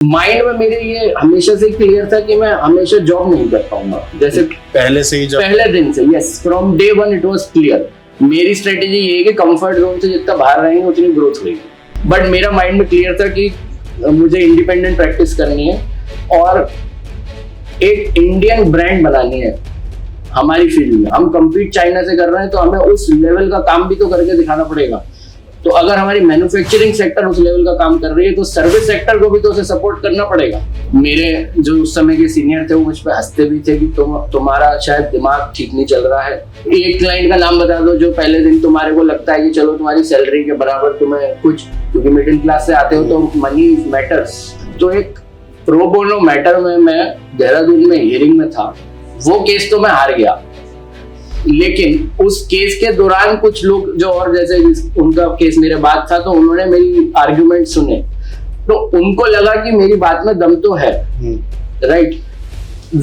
Mind में मेरे ये हमेशा से क्लियर था कि मैं हमेशा जॉब नहीं कर पाऊंगा। जैसे पहले से ही जब पहले दिन से, yes, from day one it was clear. मेरी स्ट्रेटेजी ये है कि कंफर्ट जोन से जितना बाहर रहेंगे उतनी ग्रोथ होगी। बट मेरा माइंड में क्लियर था कि मुझे इंडिपेंडेंट प्रैक्टिस करनी है और एक इंडियन ब्रांड बनानी है हमारी फील्ड में। हम कम्पीट चाइना से कर रहे हैं तो हमें उस लेवल का काम भी तो करके दिखाना पड़ेगा। तो अगर हमारी मैन्युफैक्चरिंग सेक्टर उस लेवल का काम कर रही है तो सर्विस सेक्टर को भी तो उसे सपोर्ट करना पड़ेगा। मेरे जो उस समय के सीनियर थे वो मुझ पे हंसते भी थे कि तुम्हारा शायद दिमाग ठीक नहीं चल रहा है। एक क्लाइंट का नाम बता दो जो पहले दिन तुम्हारे को लगता है कि चलो तुम्हारी सैलरी के बराबर तुम्हें कुछ, क्योंकि मिडिल क्लास से आते हो तो मनी मैटर्स। तो एक प्रो बोनो मैटर में मैं देहरादून में हियरिंग में था, वो केस तो मैं हार गया। लेकिन उस केस के दौरान कुछ लोग जो और जैसे उनका केस मेरे बाद था तो उन्होंने मेरी आर्ग्यूमेंट सुने तो उनको लगा कि मेरी बात में दम तो है, राइट।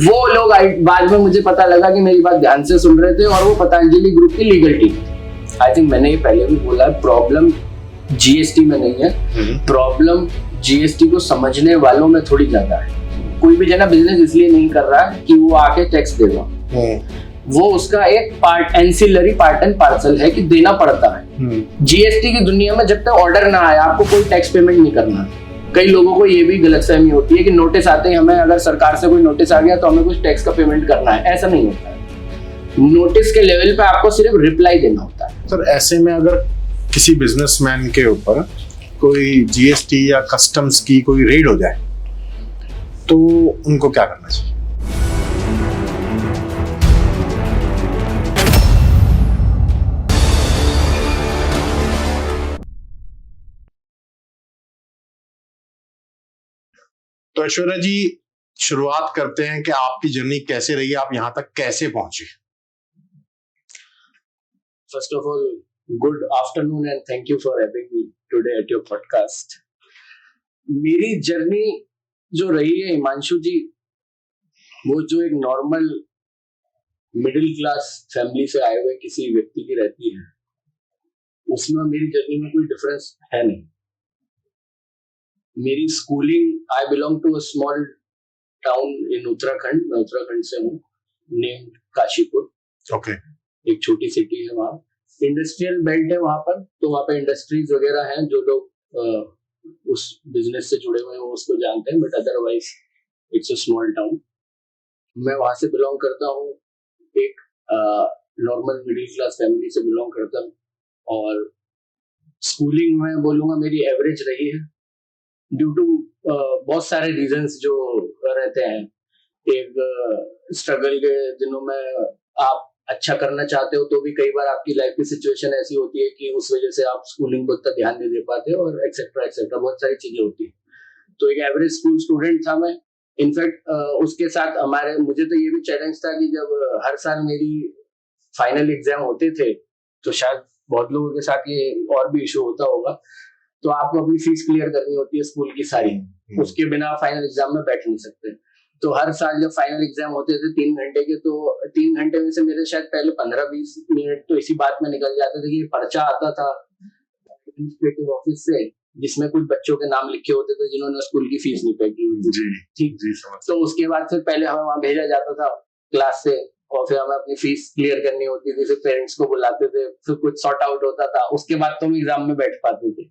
वो लोग बाद में मुझे पता लगा कि मेरी बात ध्यान से सुन रहे थे और वो पतंजलि ग्रुप की लीगल टीम। आई थिंक मैंने ये पहले भी बोला है, प्रॉब्लम जीएसटी में नहीं है, प्रॉब्लम जीएसटी को समझने वालों में थोड़ी ज्यादा है। कोई भी जना बिजनेस इसलिए नहीं कर रहा है कि वो आके टैक्स देगा, वो उसका एक part, ancillary part and parcel है कि देना पड़ता है। जीएसटी की दुनिया में जब तक ऑर्डर ना आया आपको कोई टैक्स पेमेंट नहीं करना। कई लोगों को ये भी गलतफहमी होती है कि नोटिस आते हैं हमें, अगर सरकार से कोई नोटिस आ गया तो हमें कुछ टैक्स का पेमेंट करना है। ऐसा नहीं होता है। नोटिस के लेवल पे आपको सिर्फ रिप्लाई देना होता है। सर ऐसे में अगर किसी बिजनेसमैन के ऊपर कोई जीएसटी या कस्टम्स की कोई रेड हो जाए तो उनको क्या करना चाहिए? तो ऐश्वर्या जी, शुरुआत करते हैं कि आपकी जर्नी कैसे रही, आप यहां तक कैसे पहुंचे? First of all, good afternoon and thank you for having me today at your podcast. मेरी जर्नी जो रही है हिमांशु जी, वो जो एक नॉर्मल मिडिल क्लास फैमिली से आए हुए किसी व्यक्ति की रहती है, उसमें मेरी जर्नी में कोई डिफरेंस है नहीं। मेरी schooling, I belong to a small town in Uttarakhand, मैं उत्तराखंड से हूँ, नेम्ड काशीपुर। ओके। एक छोटी सिटी है, वहाँ इंडस्ट्रियल बेल्ट है वहाँ पर, तो वहाँ पे इंडस्ट्रीज वगैरह हैं। जो लोग उस बिजनेस से जुड़े हुए हैं वो उसको जानते हैं, but otherwise it's a small town. मैं वहाँ से बिलोंग करता हूँ, एक नॉर्मल मिडिल क्लास फैमिली से बिलोंग करता हूँ। और स्कूलिंग में बोलूँगा मेरी एवरेज रही है, ड्यू टू बहुत सारे रीजंस जो रहते हैं। एक स्ट्रगल के दिनों में आप अच्छा करना चाहते हो तो भी कई बार आपकी लाइफ की सिचुएशन ऐसी होती है कि उस वजह से आप स्कूलिंग को उतना ध्यान नहीं दे पाते और एक्सेट्रा एक्सेट्रा बहुत सारी चीजें होती है। तो एक एवरेज स्कूल स्टूडेंट था मैं। इनफैक्ट उसके साथ मुझे तो ये भी चैलेंज था कि जब हर साल मेरी फाइनल एग्जाम होते थे, तो शायद बहुत लोगों के साथ ये और भी इशू होता होगा, तो आपको अपनी फीस क्लियर करनी होती है स्कूल की सारी, उसके बिना फाइनल एग्जाम में बैठ नहीं सकते। तो हर साल जब फाइनल एग्जाम होते थे 3 घंटे के, तो 3 घंटे में से मेरे शायद पहले 15-20 मिनट तो इसी बात में निकल जाते थे कि पर्चा आता था एडमिनिस्ट्रेटिव ऑफिस से जिसमें कुछ बच्चों के नाम लिखे होते थे जिन्होंने स्कूल की फीस नहीं पे की हुई थी। ठीक। तो उसके बाद फिर पहले हमें वहां भेजा जाता था क्लास से, और फिर हमें अपनी फीस क्लियर करनी होती थी, फिर पेरेंट्स को बुलाते थे, फिर कुछ सॉर्ट आउट होता था, उसके बाद तो हम एग्जाम में बैठ पाते थे।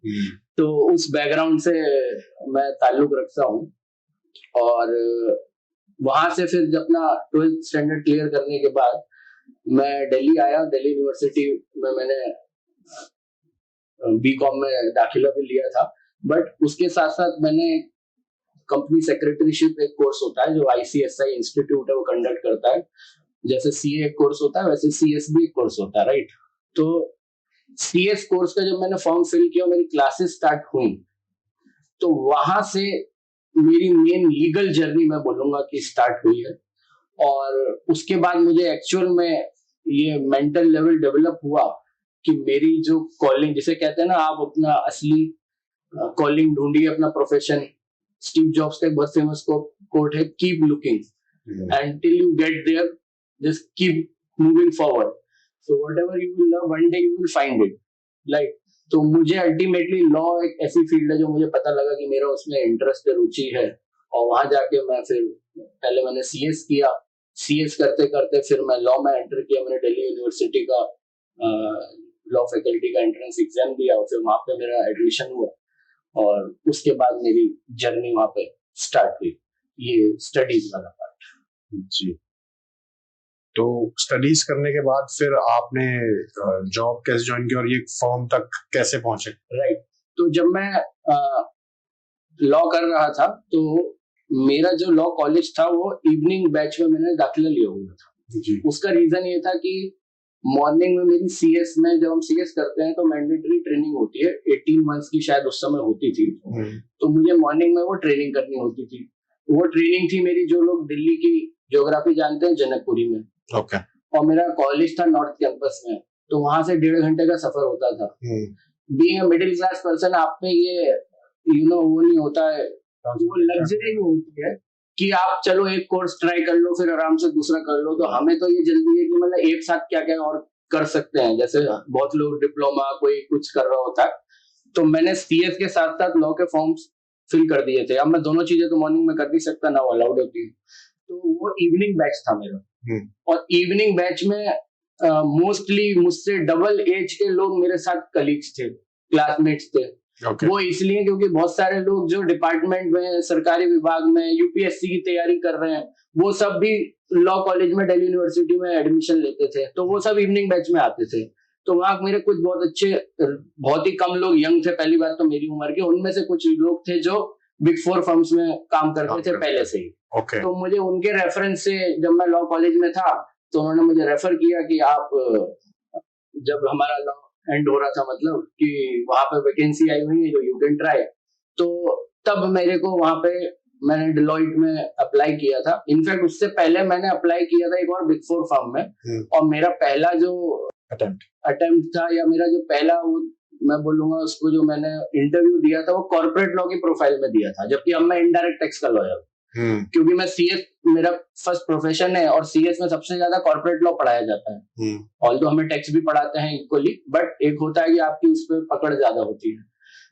तो उस बैकग्राउंड से मैं ताल्लुक रखता हूँ। और वहां से फिर जब अपना 12th स्टैंडर्ड क्लियर करने के बाद मैं दिल्ली आया। दिल्ली यूनिवर्सिटी में मैंने बीकॉम में दाखिला भी लिया था, बट उसके साथ साथ मैंने कंपनी सेक्रेटरीशिप एक कोर्स होता है जो आईसीएसआई इंस्टीट्यूट है वो कंडक्ट करता है। जैसे सीए एक कोर्स होता है वैसे सीएस भी एक कोर्स होता है, राइट। तो सीएस कोर्स का जब मैंने फॉर्म फिल किया, मेरी क्लासेस स्टार्ट हुई, तो वहां से मेरी मेन लीगल जर्नी मैं बोलूंगा कि स्टार्ट हुई है। और उसके बाद मुझे एक्चुअल में ये मेंटल लेवल डेवलप हुआ कि मेरी जो कॉलिंग, जिसे कहते हैं ना आप अपना असली कॉलिंग ढूंढिए, अपना प्रोफेशन। स्टीव जॉब्स का एक बहुत फेमस कोट है, keep looking and till you get there, just keep moving forward. So whatever you will love, one day you will find it, like तो मुझे अल्टीमेटली लॉ एक ऐसी फील्ड है जो मुझे पता लगा कि मेरा उसमें इंटरेस्ट है, रुचि है, और वहां जाके मैं फिर पहले मैंने सीएस किया, सीएस करते करते फिर मैं लॉ में एंटर किया। मैंने दिल्ली यूनिवर्सिटी का लॉ फैकल्टी का एंट्रेंस एग्जाम दिया और फिर वहां पे मेरा एडमिशन हुआ, और उसके बाद मेरी जर्नी वहां पे स्टार्ट हुई, ये स्टडीज वाला पार्ट। जी। तो स्टडीज करने के बाद फिर आपने जॉब कैसे ज्वाइन की और ये फॉर्म तक कैसे पहुंचे? राइट, तो जब मैं लॉ कर रहा था तो मेरा जो लॉ कॉलेज था वो इवनिंग बैच में मैंने दाखिला लिया हुआ था। जी। उसका रीजन ये था कि मॉर्निंग में मेरी सीएस में, जब हम सीएस करते हैं तो मैंडेटरी ट्रेनिंग होती है 18 मंथ्स की, शायद उस समय होती थी। तो मुझे मॉर्निंग में वो ट्रेनिंग करनी होती थी। वो ट्रेनिंग थी मेरी, जो लोग दिल्ली की ज्योग्राफी जानते हैं, जनकपुरी में। ओके। और मेरा कॉलेज था नॉर्थ कैंपस में, तो वहां से 1.5 घंटे का सफर होता था। Being a middle class person, आप में ये वो नहीं होता है, वो लग्जरी नहीं होती है कि आप चलो एक कोर्स ट्राई कर लो फिर आराम से दूसरा कर लो। तो हमें तो ये जल्दी है कि मतलब एक साथ क्या क्या और कर सकते हैं, जैसे बहुत लोग डिप्लोमा कोई कुछ कर रहा होता है। तो मैंने सीएस के साथ साथ लॉ के फॉर्म्स फिल कर दिए थे। अब मैं दोनों चीजें तो मॉर्निंग में कर नहीं सकता, ना अलाउड होती है। तो वो इवनिंग बैच था मेरा, और इवनिंग बैच में मोस्टली मुझसे डबल एज के लोग मेरे साथ कलीग्स थे, क्लासमेट्स थे। Okay. वो इसलिए क्योंकि बहुत सारे लोग जो डिपार्टमेंट में, सरकारी विभाग में यूपीएससी की तैयारी कर रहे हैं, वो सब भी लॉ कॉलेज में दिल्ली यूनिवर्सिटी में एडमिशन लेते थे, तो वो सब इवनिंग बैच में आते थे। तो वहां मेरे कुछ बहुत अच्छे, बहुत ही कम लोग यंग थे पहली बात तो मेरी उम्र के, उनमें से कुछ लोग थे जो बिग 4 फर्म्स में काम करते थे पहले से ही। Okay. तो मुझे उनके रेफरेंस से, जब मैं लॉ कॉलेज में था तो उन्होंने मुझे रेफर किया कि आप, जब हमारा लॉ एंड हो रहा था, मतलब कि वहां पे वैकेंसी आई हुई है जो यू कैन ट्राई, तो तब मेरे को वहां पे, मैंने डिलॉइट में अप्लाई किया था। इनफैक्ट उससे पहले मैंने अप्लाई किया था एक और बिग 4 फर्म में, और मेरा पहला जो अटेम्प्ट था, या मेरा जो पहला, वो मैं बोलूंगा उसको, जो मैंने इंटरव्यू दिया था वो कॉर्पोरेट लॉ की प्रोफाइल में दिया था, जबकि अब मैं इनडायरेक्ट टैक्स का लॉयर, क्योंकि मैं सीएस, मेरा फर्स्ट प्रोफेशन है, और सीएस में सबसे ज्यादा कॉर्पोरेट लॉ पढ़ाया जाता है। ऑल तो हमें टैक्स भी पढ़ाते हैं इक्वली, बट एक होता है कि आपकी उस पर पकड़ ज्यादा होती है।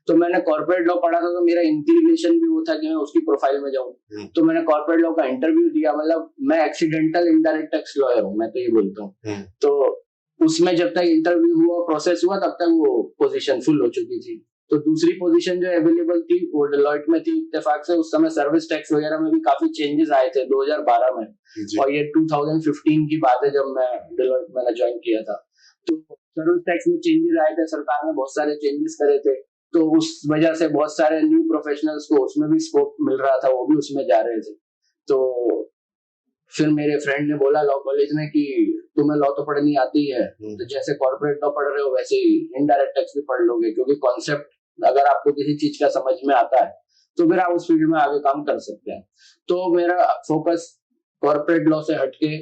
तो मैंने कॉर्पोरेट लॉ पढ़ा था, तो मेरा इंक्लिनेशन भी वो था कि मैं उसकी प्रोफाइल में जाऊं। तो मैंने कॉर्पोरेट लॉ का इंटरव्यू दिया, मतलब मैं एक्सीडेंटल इनडायरेक्ट टैक्स लॉयर हूँ, मैं तो ये बोलता हूँ। तो उसमें जब तक इंटरव्यू हुआ, प्रोसेस हुआ, तब तक वो पोजीशन फुल हो चुकी थी। तो दूसरी पोजीशन जो अवेलेबल थी वो डिलॉइट में थी। इत्तेफाक से उस समय सर्विस टैक्स वगैरह में भी काफी चेंजेस आए थे 2012 में, और ये 2015 की बात है जब मैं डिलॉइट में ज्वाइन किया था। तो सर्विस टैक्स में चेंजेस आए थे, सरकार ने बहुत सारे चेंजेस करे थे, तो उस वजह से बहुत सारे न्यू प्रोफेशनल्स को उसमें भी स्कोप मिल रहा था, वो भी उसमें जा रहे थे। तो फिर मेरे फ्रेंड ने बोला लॉ कॉलेज में कि तुम्हें लॉ तो पढ़नी आती है, तो जैसे कॉर्पोरेट लॉ पढ़ रहे हो वैसे ही इनडायरेक्ट टैक्स भी पढ़ लोगे, क्योंकि कॉन्सेप्ट अगर आपको किसी चीज का समझ में आता है तो फिर आप उस फील्ड में आगे काम कर सकते हैं। तो मेरा फोकस कॉर्पोरेट लॉ से हटके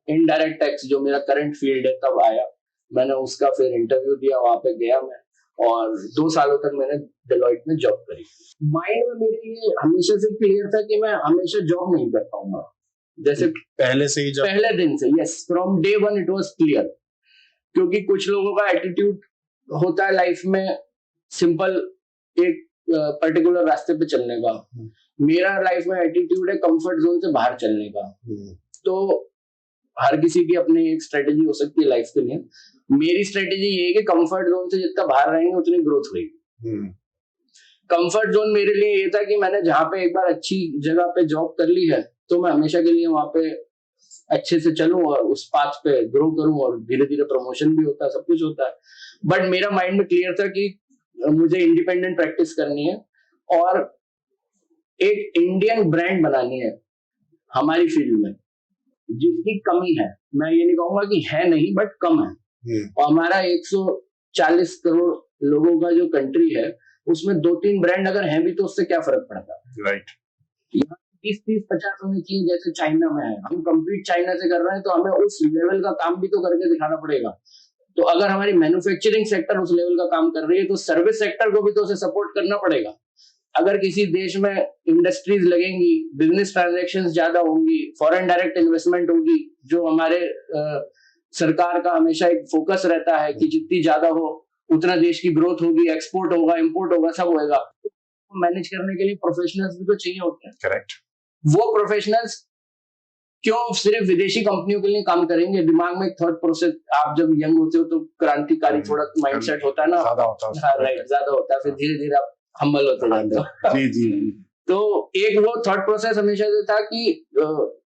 इनडायरेक्ट टैक्स, जो मेरा करंट फील्ड है, तब आया। मैंने उसका फिर इंटरव्यू दिया, वहां पे गया मैं, और 2 सालों तक मैंने डिलॉइट में जॉब करी। माइंड में मेरे ये हमेशा से क्लियर था कि मैं हमेशा जॉब नहीं कर पाऊंगा, जैसे पहले से ही, जब पहले दिन से, yes, from day 1 it was clear. क्योंकि कुछ लोगों का एटीट्यूड होता है लाइफ में सिंपल एक पर्टिकुलर रास्ते पे चलने का। मेरा लाइफ में एटीट्यूड है कंफर्ट जोन से बाहर चलने का। तो हर किसी की अपनी एक स्ट्रेटेजी हो सकती है लाइफ के लिए। मेरी स्ट्रेटेजी ये है कि कंफर्ट जोन से जितना बाहर रहेंगे उतनी ग्रोथ होगी। कंफर्ट जोन मेरे लिए ये था कि मैंने जहां पे एक बार अच्छी जगह पे जॉब कर ली है, तो मैं हमेशा के लिए वहां पे अच्छे से चलूं और उस पाथ पे ग्रो करूं, और धीरे धीरे प्रमोशन भी होता है, सब कुछ होता है। बट मेरा माइंड में क्लियर था कि मुझे इंडिपेंडेंट प्रैक्टिस करनी है और एक इंडियन ब्रांड बनानी है हमारी फील्ड में, जिसकी कमी है। मैं ये नहीं कहूंगा कि है नहीं, बट कम है। और हमारा 140 करोड़ लोगों का जो कंट्री है, उसमें 2-3 ब्रांड अगर हैं भी तो उससे क्या फर्क पड़ता है। राइट। यहाँ 30-50 होनी चाहिए जैसे चाइना में है। हम कम्पीट चाइना से कर रहे हैं, तो हमें उस लेवल का काम भी तो करके दिखाना पड़ेगा। तो अगर हमारी मैन्युफैक्चरिंग सेक्टर उस लेवल का काम कर रही है, तो सर्विस सेक्टर को भी तो उसे सपोर्ट करना पड़ेगा। अगर किसी देश में इंडस्ट्रीज लगेंगी, बिजनेस ट्रांजैक्शंस ज्यादा होंगी, फॉरेन डायरेक्ट इन्वेस्टमेंट होगी, जो हमारे सरकार का हमेशा एक फोकस रहता है कि जितनी ज्यादा हो उतना देश की ग्रोथ होगी, एक्सपोर्ट होगा, इंपोर्ट होगा, सब होगा। मैनेज करने के लिए प्रोफेशनल्स भी तो चाहिए होते हैं। करेक्ट। वो प्रोफेशनल्स क्यों सिर्फ विदेशी कंपनियों के लिए काम करेंगे? दिमाग में एक थॉट प्रोसेस, आप जब यंग होते हो तो क्रांतिकारी थोड़ा माइंडसेट होता है ना, ज्यादा होता है। हाँ, राइट, ज्यादा होता है, फिर धीरे धीरे आप हम्बल होते जाते हो। जी जी। तो एक वो थॉट प्रोसेस हमेशा से था कि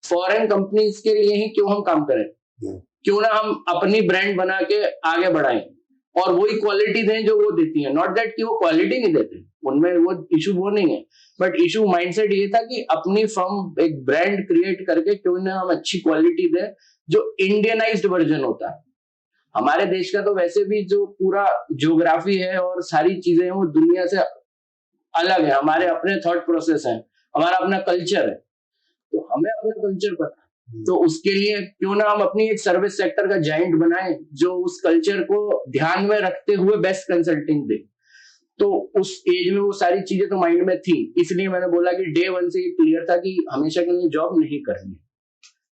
फॉरेन कंपनीज के लिए ही क्यों हम काम करें, क्यों ना हम अपनी ब्रांड बना के आगे बढ़ाएं और वही क्वालिटी दें जो वो देती है। नॉट दैट कि वो क्वालिटी नहीं देते, उनमें वो इशू वो नहीं है, बट इशू माइंडसेट ये था कि अपनी फर्म एक ब्रांड क्रिएट करके क्यों ना हम अच्छी क्वालिटी दें जो इंडियनाइज्ड वर्जन होता है। हमारे देश का तो वैसे भी जो पूरा ज्योग्राफी है और सारी चीजें हैं वो दुनिया से अलग है। हमारे अपने थॉट प्रोसेस हैं, हमारा अपना कल्चर है, तो हमें अपना कल्चर पता है। तो उसके लिए क्यों ना हम अपनी एक सर्विस सेक्टर का जाइंट बनाएं जो उस कल्चर को ध्यान में रखते हुए बेस्ट कंसल्टिंग दे। तो उस एज में वो सारी चीजें तो माइंड में थी, इसलिए मैंने बोला कि डे वन से ये क्लियर था कि हमेशा के लिए जॉब नहीं करनी।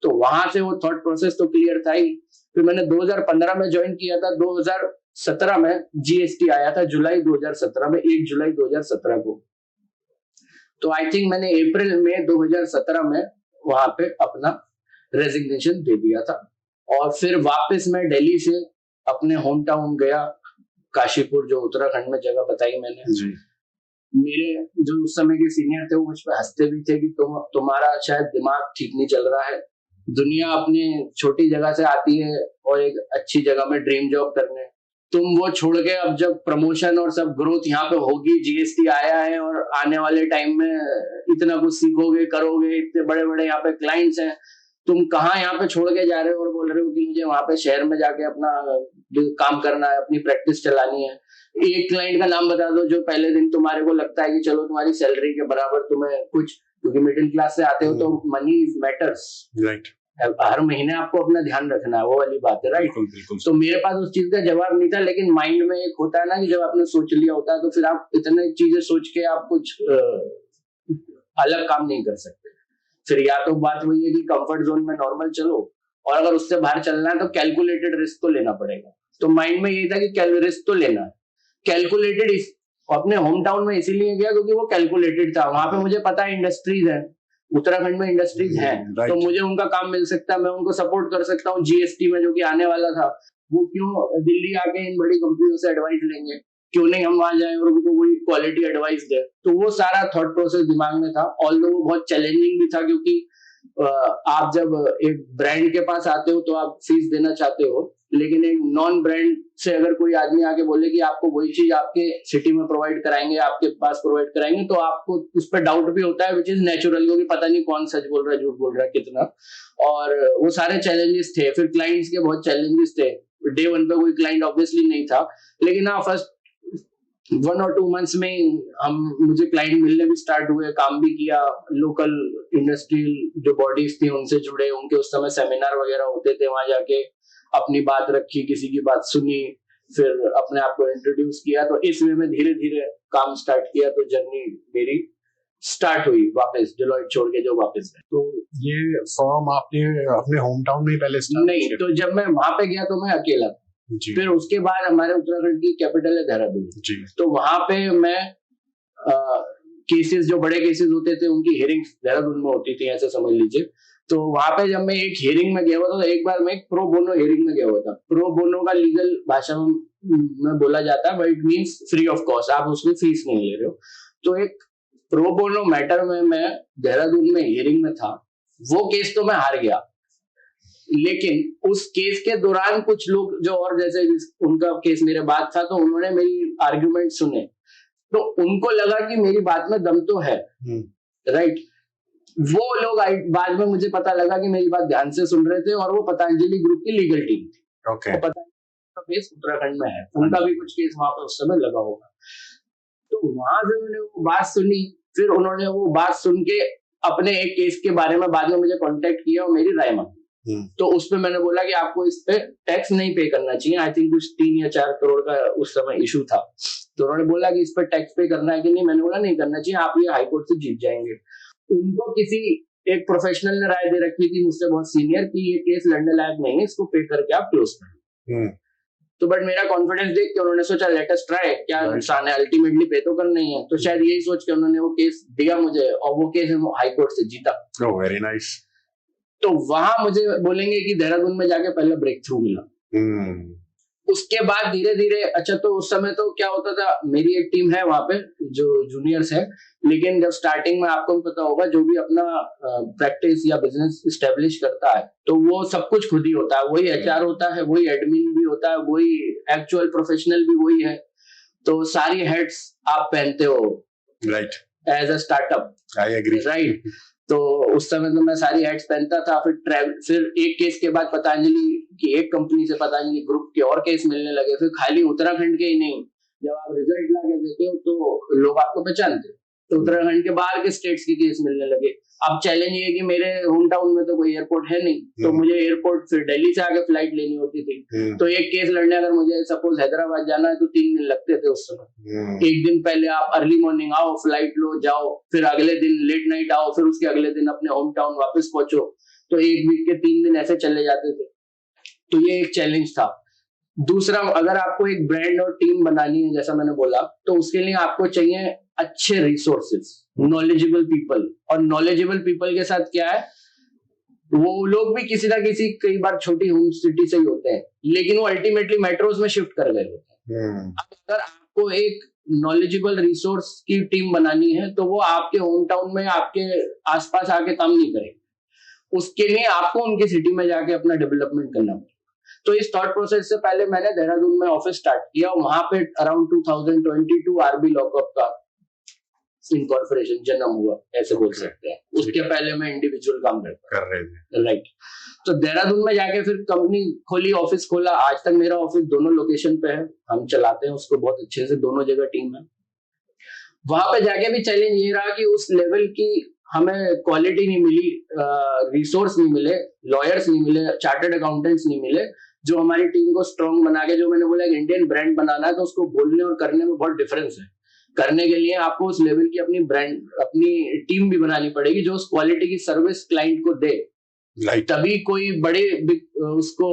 तो वहां से वो थॉट प्रोसेस तो क्लियर था ही। फिर मैंने 2015 में ज्वाइन किया था, 2017 में जीएसटी आया था, जुलाई 2017 में, 1 जुलाई 2017 को। तो आई थिंक मैंने अप्रैल में 2017 में वहां पे अपना रेजिग्नेशन दे दिया था और फिर वापस मैं दिल्ली से अपने होम टाउन गया, काशीपुर, जो उत्तराखंड में जगह बताई मैंने जी। मेरे जो उस समय के सीनियर थे वो मुझ पर हंसते भी थे कि तुम्हारा शायद दिमाग ठीक नहीं चल रहा है, दुनिया अपनी छोटी जगह से आती है और एक अच्छी जगह में ड्रीम जॉब करने, तुम वो छोड़ के अब जब प्रमोशन और सब ग्रोथ यहाँ पे होगी, जीएसटी आया है और आने वाले टाइम में इतना कुछ सीखोगे, करोगे, इतने बड़े बड़े यहाँ पे क्लाइंट्स हैं, तुम कहाँ यहाँ पे छोड़ के जा रहे हो और बोल रहे हो कि मुझे वहां पे शहर में जाके अपना काम करना है, अपनी प्रैक्टिस चलानी है। एक क्लाइंट का नाम बता दो जो पहले दिन तुम्हारे को लगता है कि चलो तुम्हारी सैलरी के बराबर तुम्हें कुछ, क्योंकि मिडिल क्लास से आते हो तो मनी मैटर्स, राइट, हर महीने आपको अपना ध्यान रखना है, वो वाली बात है, राइट। तो मेरे पास उस चीज का जवाब नहीं था, लेकिन माइंड में एक होता है ना कि जब आपने सोच लिया होता है तो फिर आप इतने चीजें सोच के आप कुछ अलग काम नहीं कर सकते। फिर या तो बात वही है कि कंफर्ट जोन में नॉर्मल चलो, और अगर उससे बाहर चलना है तो कैलकुलेटेड रिस्क तो लेना पड़ेगा। तो माइंड में यही था कि रिस्क तो लेना है, कैलकुलेटेड। अपने होम टाउन में इसीलिए गया क्योंकि वो कैलकुलेटेड था, वहां पे मुझे पता है इंडस्ट्रीज है, उत्तराखंड में इंडस्ट्रीज हैं, तो मुझे उनका काम मिल सकता है, मैं उनको सपोर्ट कर सकता हूँ। जीएसटी में जो कि आने वाला था, वो क्यों दिल्ली आके इन बड़ी कंपनियों से एडवाइस लेंगे, क्यों नहीं हम वहां जाएं और उनको वही क्वालिटी एडवाइस दे। तो वो सारा थॉट प्रोसेस दिमाग में था, ऑल्दो वो बहुत चैलेंजिंग भी था क्योंकि आप जब एक ब्रांड के पास आते हो तो आप फीस देना चाहते हो, लेकिन एक नॉन ब्रांड से अगर कोई आदमी आके बोले कि आपको वही चीज आपके सिटी में प्रोवाइड कराएंगे, आपके पास प्रोवाइड कराएंगे, तो आपको उस पर डाउट भी होता है, विच इज नेचुरल, क्योंकि पता नहीं कौन सच बोल रहा है, झूठ बोल रहा है, कितना। और वो सारे चैलेंजेस थे। फिर क्लाइंट्स के बहुत चैलेंजेस थे। डे वन पे कोई क्लाइंट ऑब्वियसली नहीं था, लेकिन हाँ फर्स्ट 1 और 2 मंथ्स में मुझे क्लाइंट मिलने भी स्टार्ट हुए, काम भी किया, लोकल इंडस्ट्रियल जो बॉडीज थी उनसे जुड़े, उनके उस समय सेमिनार वगैरह होते थे, वहां जाके अपनी बात रखी, किसी की बात सुनी, फिर अपने आप को इंट्रोड्यूस किया। तो इस वे में धीरे धीरे काम स्टार्ट किया, तो जर्नी मेरी स्टार्ट हुई वापस डेलॉयट छोड़ के जो वापस है। तो ये फर्म आपने अपने होम टाउन में पहले स्टार्ट नहीं, तो जब मैं वहां पे गया तो मैं अकेला था। फिर उसके बाद हमारे उत्तराखंड की कैपिटल है देहरादून, तो वहां पे मैं केसेस, जो बड़े केसेस होते थे उनकी हियरिंग देहरादून में होती थी, ऐसे समझ लीजिए। तो वहां पे जब मैं एक हियरिंग में गया हुआ था, तो एक बार मैं एक प्रो बोनो हियरिंग में गया हुआ था। प्रो बोनो का लीगल भाषा में बोला जाता है, but it means free of cost, आप उसमें फीस नहीं ले रहे हो। तो एक प्रो बोनो मैटर में मैं देहरादून में हियरिंग में था। वो केस तो मैं हार गया, लेकिन उस केस के दौरान कुछ लोग जो और जैसे उनका केस मेरे बाद था, तो उन्होंने मेरी आर्ग्यूमेंट सुने, तो उनको लगा कि मेरी बात में दम तो है, राइट। वो लोग बाद में मुझे पता लगा कि मेरी बात ध्यान से सुन रहे थे, और वो पतंजलि ग्रुप की लीगल टीम थी। ओके। पतंजलि का केस उत्तराखंड में है, उनका भी कुछ केस वहां पर उस समय लगा होगा। तो वहां से उन्होंने वो बात सुनी, फिर उन्होंने वो बात सुन के अपने एक केस के बारे में बाद में मुझे कांटेक्ट किया और मेरी राय मांगी। तो उस पे मैंने बोला कि आपको इस पे टैक्स नहीं पे करना चाहिए। आई थिंक कुछ 3 या 4 करोड़ का उस समय इशू था। तो उन्होंने बोला कि इस पे टैक्स पे करना है कि नहीं। मैंने बोला नहीं करना चाहिए, आप ये हाई कोर्ट से जीत जाएंगे। उनको किसी एक प्रोफेशनल ने राय दे रखी थी मुझसे बहुत सीनियर, कि ये केस लड़ने लायक नहीं है, इसको पे करके आप क्लोज करें। तो बट मेरा कॉन्फिडेंस देख के उन्होंने सोचा लेट अस ट्राई, क्या नुकसान है, अल्टीमेटली पे तो करना ही है। तो शायद यही सोच के उन्होंने वो केस दिया मुझे, और वो केस हाई कोर्ट से जीता। Very nice. तो वहां मुझे बोलेंगे कि देहरादून में जाके पहले ब्रेक थ्रू मिला। उसके बाद धीरे धीरे, अच्छा तो उस समय तो क्या होता था, मेरी एक टीम है वहां पे जो जूनियर्स है, लेकिन जब स्टार्टिंग में आपको भी पता होगा, जो भी अपना प्रैक्टिस या बिजनेस स्टेब्लिश करता है तो वो सब कुछ खुद ही होता है, वही एचआर होता है, वही एडमिन भी होता है, वही एक्चुअल प्रोफेशनल भी वही है। तो सारी हेड्स आप पहनते हो, right, as a startup. I agree, right. तो उस समय तो मैं सारी हेड्स पहनता था। फिर एक केस के बाद पतंजलि की एक कंपनी से पतंजलि ग्रुप के और केस मिलने लगे। फिर खाली उत्तराखंड के ही नहीं, जब आप रिजल्ट ला के देते हो तो लोग आपको पहचानते, तो उत्तराखंड के बाहर के स्टेट्स के केस मिलने लगे। अब चैलेंज ये है कि मेरे होम टाउन में तो कोई एयरपोर्ट है नहीं, तो मुझे एयरपोर्ट फिर दिल्ली से आके फ्लाइट लेनी होती थी। तो एक केस लड़ने अगर मुझे सपोज हैदराबाद जाना है तो 3 दिन लगते थे उस समय। एक दिन पहले आप अर्ली मॉर्निंग आओ, फ्लाइट लो, जाओ, फिर अगले दिन लेट नाइट आओ, फिर उसके अगले दिन अपने होम टाउन वापस पहुंचो। तो एक वीक के 3 दिन ऐसे चले जाते थे। तो ये एक चैलेंज था। दूसरा, अगर आपको एक ब्रांड और टीम बनानी है, जैसा मैंने बोला, तो उसके लिए आपको चाहिए अच्छे रिसोर्सेज, नॉलेजेबल पीपल। और नॉलेजेबल पीपल के साथ क्या है, वो लोग भी किसी ना किसी, कई बार छोटी होम सिटी से ही होते हैं, लेकिन वो अल्टीमेटली मेट्रोज में शिफ्ट कर गए होते हैं। अगर आपको एक नॉलेजेबल रिसोर्स की टीम बनानी है तो वो आपके होम टाउन में, आपके आसपास आके काम नहीं करेंगे। उसके लिए आपको उनकी सिटी में जाके अपना डेवलपमेंट करना पड़ेगा। तो इस थॉट प्रोसेस से पहले मैंने देहरादून में ऑफिस स्टार्ट किया। वहां पे अराउंड 2022 आरबी लॉकअप का इनकॉर्पोरेशन जन्म हुआ, ऐसे बोल सकते हैं। उसके पहले मैं इंडिविजुअल काम कर रहे थे। राइट। तो देहरादून में जाके फिर कंपनी खोली, ऑफिस खोला। आज तक मेरा ऑफिस दोनों लोकेशन पे है, हम चलाते हैं उसको बहुत अच्छे से, दोनों जगह टीम है। वहां पे जाके भी चैलेंज ये रहा कि उस लेवल की हमें क्वालिटी नहीं मिली, रिसोर्स नहीं मिले, लॉयर्स नहीं मिले, चार्टर्ड अकाउंटेंट्स नहीं मिले, जो हमारी टीम को स्ट्रॉन्ग बना के, जो मैंने बोला एक इंडियन ब्रांड बनाना है तो उसको बोलने और करने में बहुत डिफरेंस है। करने के लिए आपको उस लेवल की अपनी ब्रांड, अपनी टीम भी बनानी पड़ेगी जो उस क्वालिटी की सर्विस क्लाइंट को दे। तभी कोई बड़े उसको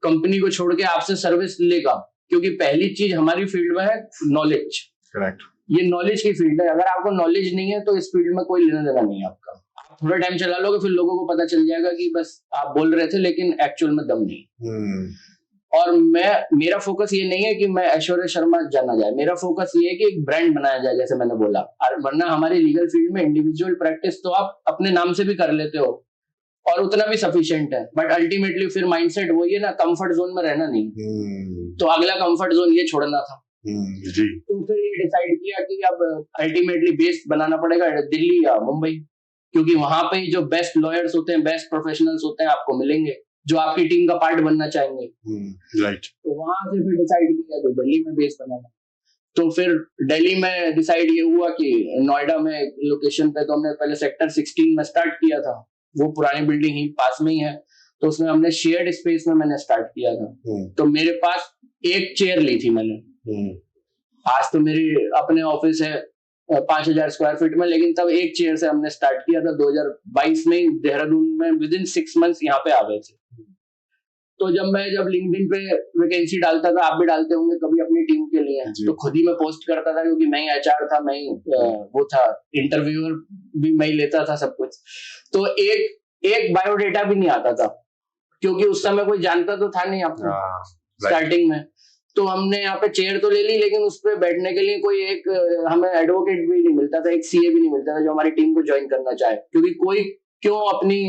कंपनी को छोड़ के आपसे सर्विस लेगा, क्योंकि पहली चीज हमारी फील्ड में है नॉलेज। करेक्ट। ये नॉलेज की फील्ड है। अगर आपको नॉलेज नहीं है तो इस फील्ड में कोई लेना देना नहीं है आपका। आप थोड़ा टाइम चला लोगे, फिर लोगों को पता चल जाएगा कि बस आप बोल रहे थे लेकिन एक्चुअल में दम नहीं। और मेरा फोकस ये नहीं है कि मैं ऐश्वर्या शर्मा जाना जाए, मेरा फोकस ये है कि एक ब्रांड बनाया जाए, जैसे मैंने बोला। वरना हमारी लीगल फील्ड में इंडिविजुअल प्रैक्टिस तो आप अपने नाम से भी कर लेते हो और उतना भी सफिशिएंट है, बट अल्टीमेटली फिर माइंडसेट वही है ना, कंफर्ट जोन में रहना नहीं। तो अगला कंफर्ट जोन ये छोड़ना था। जी। तो फिर ये डिसाइड किया कि अब अल्टीमेटली बेस बनाना पड़ेगा दिल्ली या मुंबई, क्योंकि वहां पे जो बेस्ट लॉयर्स होते हैं, बेस्ट प्रोफेशनल्स होते हैं, आपको मिलेंगे जो आपकी टीम का पार्ट बनना चाहेंगे। राइट। तो वहां से फिर डिसाइड किया कि दिल्ली में बेस बनाना। तो फिर दिल्ली में डिसाइड ये हुआ कि नोएडा में लोकेशन पे, तो हमने पहले सेक्टर 16 में स्टार्ट किया था, वो पुरानी बिल्डिंग ही पास में ही है, तो उसमें हमने शेयर्ड स्पेस में मैंने स्टार्ट किया था। तो मेरे पास एक चेयर ली थी मैंने। आज तो मेरी अपने ऑफिस है 5000 स्क्वायर फीट में, लेकिन तब एक चेयर से हमने स्टार्ट किया था। 2022 में देहरादून में विद इन 6 मंथ्स यहाँ पे आ गए थे। तो जब लिंक्डइन पे वैकेंसी डालता था, आप भी डालते होंगे कभी अपनी टीम के लिए, तो खुद ही मैं पोस्ट करता था, क्योंकि मैं ही एचआर था, मैं ही वो था, इंटरव्यूअर भी मैं ही लेता था सब कुछ। तो एक बायोडेटा भी नहीं आता था, क्योंकि उस समय कोई जानता तो था नहीं आपको स्टार्टिंग में। तो हमने यहाँ पे चेयर तो ले ली, लेकिन उस पर बैठने के लिए कोई एक हमें एडवोकेट भी नहीं मिलता था, एक सीए भी नहीं मिलता था जो हमारी टीम को ज्वाइन करना चाहे, क्योंकि कोई क्यों अपनी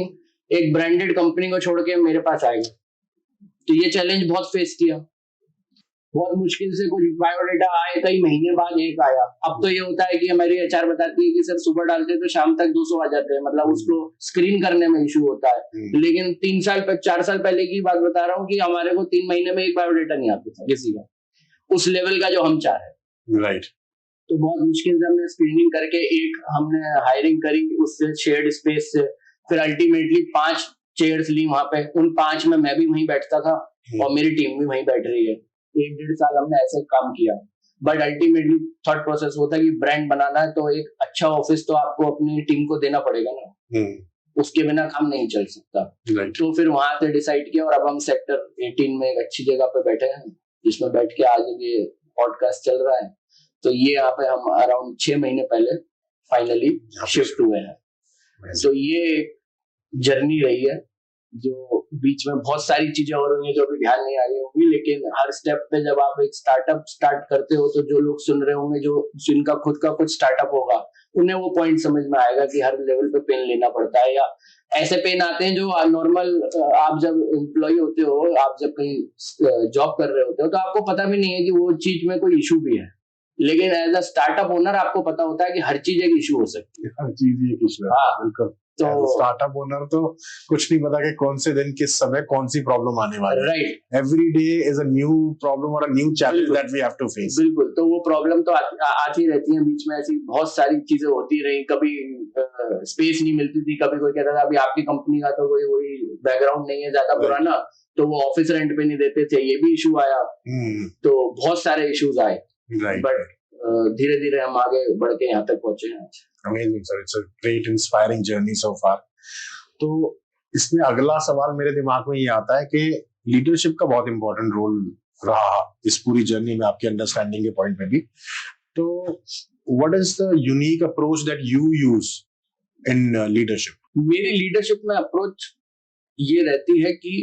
एक ब्रांडेड कंपनी को छोड़ के मेरे पास आएगा। तो ये चैलेंज बहुत फेस किया, बहुत मुश्किल से कुछ बायोडेटा आए, कई महीने बाद एक आया। अब तो ये होता है कि हमारी एचआर बताती है कि सर सुबह डालते तो शाम तक 200 आ जाते हैं, मतलब उसको स्क्रीन करने में इशू होता है। लेकिन 4 साल पहले की बात बता रहा हूँ कि हमारे को 3 महीने में एक बायोडेटा नहीं आता था किसी का, उस लेवल का जो हम चाह रहे। राइट। तो बहुत मुश्किल से हमने स्क्रीनिंग करके एक हमने हायरिंग करी, उससे शेयर्ड स्पेस से फिर अल्टीमेटली 5 चेयर्स ली वहां पे। उन 5 में मैं भी वहीं बैठता था और मेरी टीम भी वहीं बैठ रही है। 1-1.5 साल हमने ऐसे काम किया, बट अल्टीमेटली थॉट प्रोसेस होता है कि ब्रांड बनाना है तो एक अच्छा ऑफिस तो आपको अपनी टीम को देना पड़ेगा ना, उसके बिना काम नहीं चल सकता। तो फिर वहां से डिसाइड किया और अब हम सेक्टर 18 में एक अच्छी जगह पे बैठे हैं। जिसमें बैठ के आज ये पॉडकास्ट चल रहा है। तो ये यहाँ पे हम अराउंड 6 महीने पहले फाइनली शिफ्ट हुए हैं। तो ये जर्नी रही है, जो बीच में बहुत सारी चीजें और हुई हैं जो अभी ध्यान नहीं आ रही होंगी, लेकिन हर स्टेप पे जब आप एक स्टार्टअप स्टार्ट करते हो तो जो लोग सुन रहे होंगे, जो जिनका खुद का कुछ स्टार्टअप होगा, उन्हें वो पॉइंट समझ में आएगा कि हर लेवल पे पेन लेना पड़ता है, या ऐसे पेन आते हैं जो नॉर्मल आप जब एम्प्लॉय होते हो, आप जब कहीं जॉब कर रहे होते हो तो आपको पता भी नहीं है कि वो चीज में कोई इशू भी है, लेकिन एज अ स्टार्टअप ओनर आपको पता होता है कि हर चीज एक इशू हो सकती है। हर चीज एक इशू है, बिल्कुल। तो स्टार्टअप ओनर तो कुछ नहीं पता कि कौन से दिन किस समय कौन सी प्रॉब्लम आने वाली है। Right, every day is a new problem और a new challenge that we have to face. बिल्कुल। तो वो प्रॉब्लम तो आती रहती है, बीच में ऐसी बहुत सारी चीजें होती रही। कभी स्पेस नहीं मिलती थी, कभी कोई कहता था अभी आपकी कंपनी का तो वही बैकग्राउंड नहीं है ज्यादा पुराना, तो वो ऑफिस रेंट पे नहीं देते थे, ये भी इशू आया। तो बहुत सारे इश्यूज आए, बट धीरे धीरे हम आगे बढ़ के यहाँ तक पहुंचे हैं। Amazing, sir. It's a great inspiring journey so far. तो इसमें अगला सवाल मेरे दिमाग में ये आता है कि लीडरशिप का बहुत इंपॉर्टेंट रोल रहा इस पूरी जर्नी में, आपकी अंडरस्टैंडिंग के पॉइंट में भी। तो what is the unique approach that you use in leadership? मेरी लीडरशिप में अप्रोच ये रहती है कि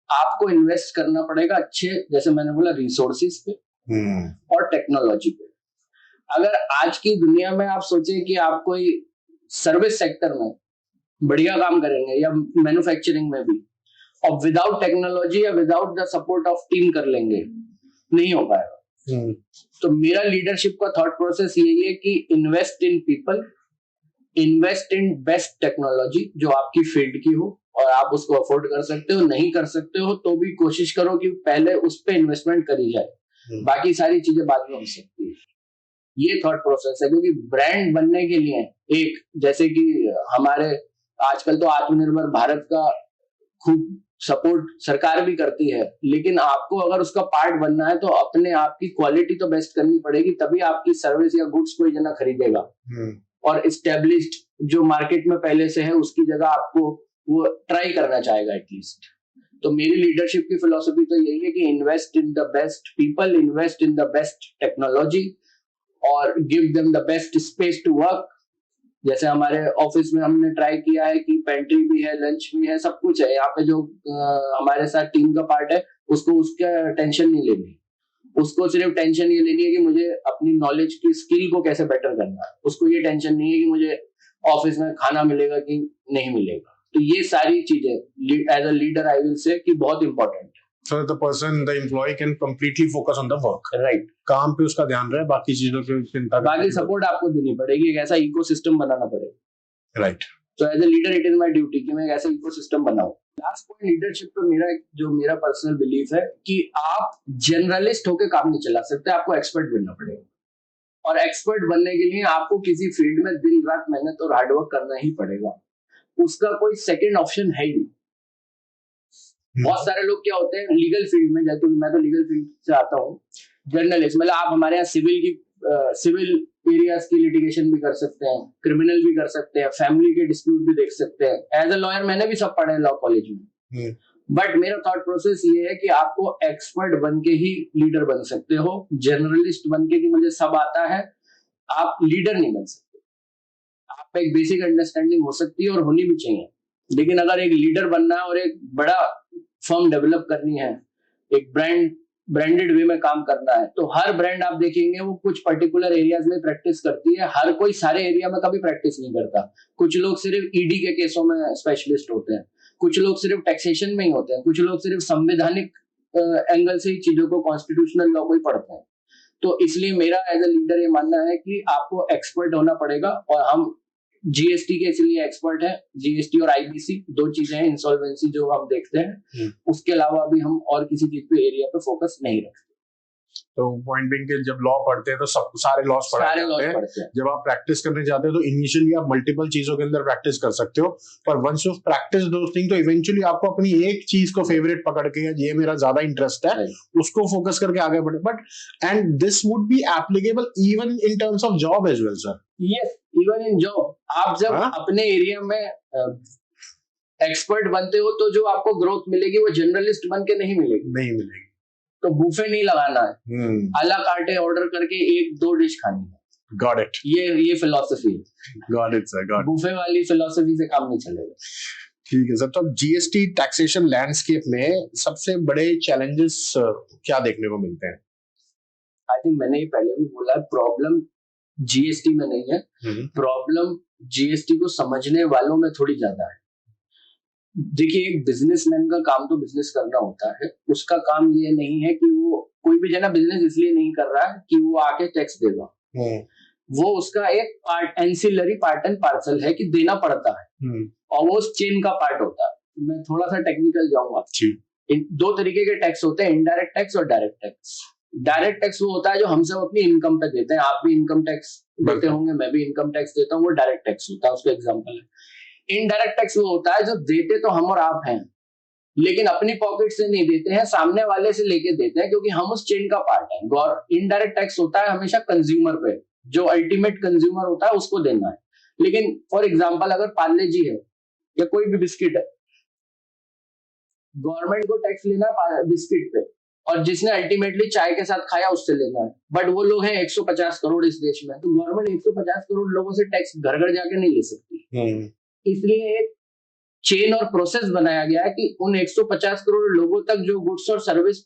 आपको इन्वेस्ट करना पड़ेगा अच्छे, जैसे मैंने बोला, रिसोर्सेज पे और टेक्नोलॉजी पे। अगर आज की दुनिया में आप सोचें कि आप कोई सर्विस सेक्टर में बढ़िया काम करेंगे या मैन्युफैक्चरिंग में भी, और विदाउट टेक्नोलॉजी या without the support of team कर लेंगे, नहीं हो पाएगा। तो मेरा लीडरशिप का थॉट प्रोसेस यही है कि invest in people, invest in best technology जो आपकी फील्ड की हो और आप उसको अफोर्ड कर सकते हो। नहीं कर सकते हो तो भी कोशिश करो कि पहले उस पर इन्वेस्टमेंट करी जाए, बाकी सारी चीजें बाद में हो सकती है। ये थॉट प्रोसेस है, क्योंकि ब्रांड बनने के लिए एक, जैसे कि हमारे आजकल तो आत्मनिर्भर भारत का खूब सपोर्ट सरकार भी करती है, लेकिन आपको अगर उसका पार्ट बनना है तो अपने आप की क्वालिटी तो बेस्ट करनी पड़ेगी, तभी आपकी सर्विस या गुड्स कोई जना खरीदेगा। और एस्टेब्लिश्ड जो मार्केट में पहले से है उसकी जगह आपको वो ट्राई करना चाहेगा एटलीस्ट। तो मेरी लीडरशिप की फिलॉसफी तो यही है कि invest in the best people, invest in the best technology और give them the best space to work. जैसे हमारे ऑफिस में हमने ट्राई किया है कि पेंट्री भी है, लंच भी है, सब कुछ है यहाँ पे। जो हमारे साथ टीम का पार्ट है उसको उसका टेंशन नहीं लेनी, उसको सिर्फ टेंशन ये लेनी है कि मुझे अपनी नॉलेज की स्किल को कैसे बेटर करना है। उसको ये टेंशन नहीं है कि मुझे ऑफिस में खाना मिलेगा कि नहीं मिलेगा। तो ये सारी चीजें as a leader I will say कि बहुत इंपॉर्टेंट है। So the person, the employee can completely focus on the work. Right. काम पे उसका ध्यान रहे, बाकी चीजों की चिंता, बाकी सपोर्ट आपको देनी पड़ेगी, एक ऐसा इकोसिस्टम बनाना पड़ेगा। राइट। तो as a leader it is my duty कि मैं एक ऐसा इकोसिस्टम बनाऊं। लास्ट पॉइंट लीडरशिप पे मेरा पर्सनल बिलीफ है कि आप जनरलिस्ट होकर काम नहीं चला सकते, आपको एक्सपर्ट बनना पड़ेगा। और एक्सपर्ट बनने के लिए आपको किसी फील्ड में दिन रात मेहनत और हार्डवर्क करना ही पड़ेगा, उसका कोई सेकेंड ऑप्शन है ही नहीं। बहुत सारे लोग क्या होते हैं लीगल फील्ड में, जैसे मैं तो लीगल फील्ड से आता हूँ, जर्नलिस्ट, मतलब आप हमारे यहाँ सिविल एरियाज की लिटिगेशन भी कर सकते हैं, क्रिमिनल भी कर सकते हैं, फैमिली के डिस्प्यूट भी देख सकते हैं। एज अ लॉयर मैंने भी सब पढ़े हैं लॉ कॉलेज में, बट मेरा थॉट प्रोसेस ये है कि आपको एक्सपर्ट बन के ही लीडर बन सकते हो। जर्नलिस्ट बन के कि मुझे सब आता है, आप लीडर नहीं बन सकते। आप एक बेसिक अंडरस्टैंडिंग हो सकती है और होनी भी चाहिए, लेकिन अगर एक लीडर बनना है और एक बड़ा फर्म डेवलप करनी है, एक ब्रांडेड वे में काम करना है, तो हर ब्रांड आप देखेंगे वो कुछ पर्टिकुलर एरियाज में प्रैक्टिस करती है। हर कोई सारे एरिया में कभी प्रैक्टिस नहीं करता। कुछ लोग सिर्फ ईडी के केसों में स्पेशलिस्ट होते हैं, कुछ लोग सिर्फ टैक्सेशन में ही होते हैं, कुछ लोग सिर्फ संवैधानिक एंगल से ही चीजों को, कॉन्स्टिट्यूशनल लॉ को ही पढ़ते हैं। तो इसलिए मेरा एज अ लीडर ये मानना है कि आपको एक्सपर्ट होना पड़ेगा, और हम जीएसटी के इसलिए एक्सपर्ट है। जीएसटी और आईबीसी दो चीजें हैं, इंसॉल्वेंसी जो हम देखते हैं, उसके अलावा अभी हम और किसी चीज पे एरिया पे फोकस नहीं रखते। तो पॉइंट बिंग के जब लॉ पढ़ते हैं तो सब सारे लॉस पढ़ते हैं। जब आप प्रैक्टिस करने जाते हो तो इनिशियली आप मल्टीपल चीजों के अंदर प्रैक्टिस कर सकते हो, पर once you practice those thing तो इवेंचुअली आपको अपनी एक चीज को फेवरेट पकड़ के, ये मेरा ज्यादा इंटरेस्ट है, उसको फोकस करके आगे बढ़े। But and this would be applicable even in terms of job as well sir. Yes, even in job आप जब अपने एरिया में एक्सपर्ट बनते हो तो जो आपको ग्रोथ मिलेगी वो जर्नलिस्ट बन के नहीं मिलेगी। तो बुफे नहीं लगाना है, अला कार्टे ऑर्डर करके 1-2 डिश खानी है। Got it. ये फिलॉसफी है। Got it, sir. Got it. Buffet वाली फिलॉसफी से काम नहीं चलेगा। ठीक है सर। तो जीएसटी टैक्सेशन लैंडस्केप में सबसे बड़े चैलेंजेस क्या देखने को मिलते हैं? आई थिंक मैंने ये पहले भी बोला, प्रॉब्लम जीएसटी में नहीं है, प्रॉब्लम जीएसटी को समझने वालों में थोड़ी ज्यादा है। देखिए, एक बिजनेसमैन का काम तो बिजनेस करना होता है, उसका काम ये नहीं है कि वो कोई भी जना बिजनेस इसलिए नहीं कर रहा है कि वो आके टैक्स देगा, वो उसका एक part, ancillary part and parcel है कि देना पड़ता है, और वो उस चेन का पार्ट होता है। मैं थोड़ा सा टेक्निकल जाऊंगा। 2 तरीके के टैक्स होते हैं, इनडायरेक्ट टैक्स और डायरेक्ट टैक्स। डायरेक्ट टैक्स वो होता है जो हम सब अपनी इनकम पे देते हैं, आप भी इनकम टैक्स देते होंगे, मैं भी इनकम टैक्स देता हूँ, वो डायरेक्ट टैक्स होता है, उसका एग्जांपल है। इनडायरेक्ट टैक्स वो होता है जो देते तो हम और आप हैं, लेकिन अपनी पॉकेट से नहीं देते हैं, सामने वाले से लेके देते हैं, क्योंकि हम उस चेन का पार्ट हैं। इनडायरेक्ट टैक्स होता है हमेशा कंज्यूमर पे, जो अल्टीमेट कंज्यूमर होता है उसको देना है। लेकिन फॉर एग्जांपल अगर पार्ले जी है या कोई भी बिस्किट है, गवर्नमेंट को टैक्स लेना है बिस्किट पे, और जिसने अल्टीमेटली चाय के साथ खाया उससे लेना है। बट वो लोग हैं 150 करोड़ इस देश में, तो गवर्नमेंट 150 करोड़ लोगों से टैक्स घर घर जाके नहीं ले सकती। इसलिए एक चेन और प्रोसेस बनाया गया है कि उन 150 करोड़ लोगों तक जो गुड्स और सर्विस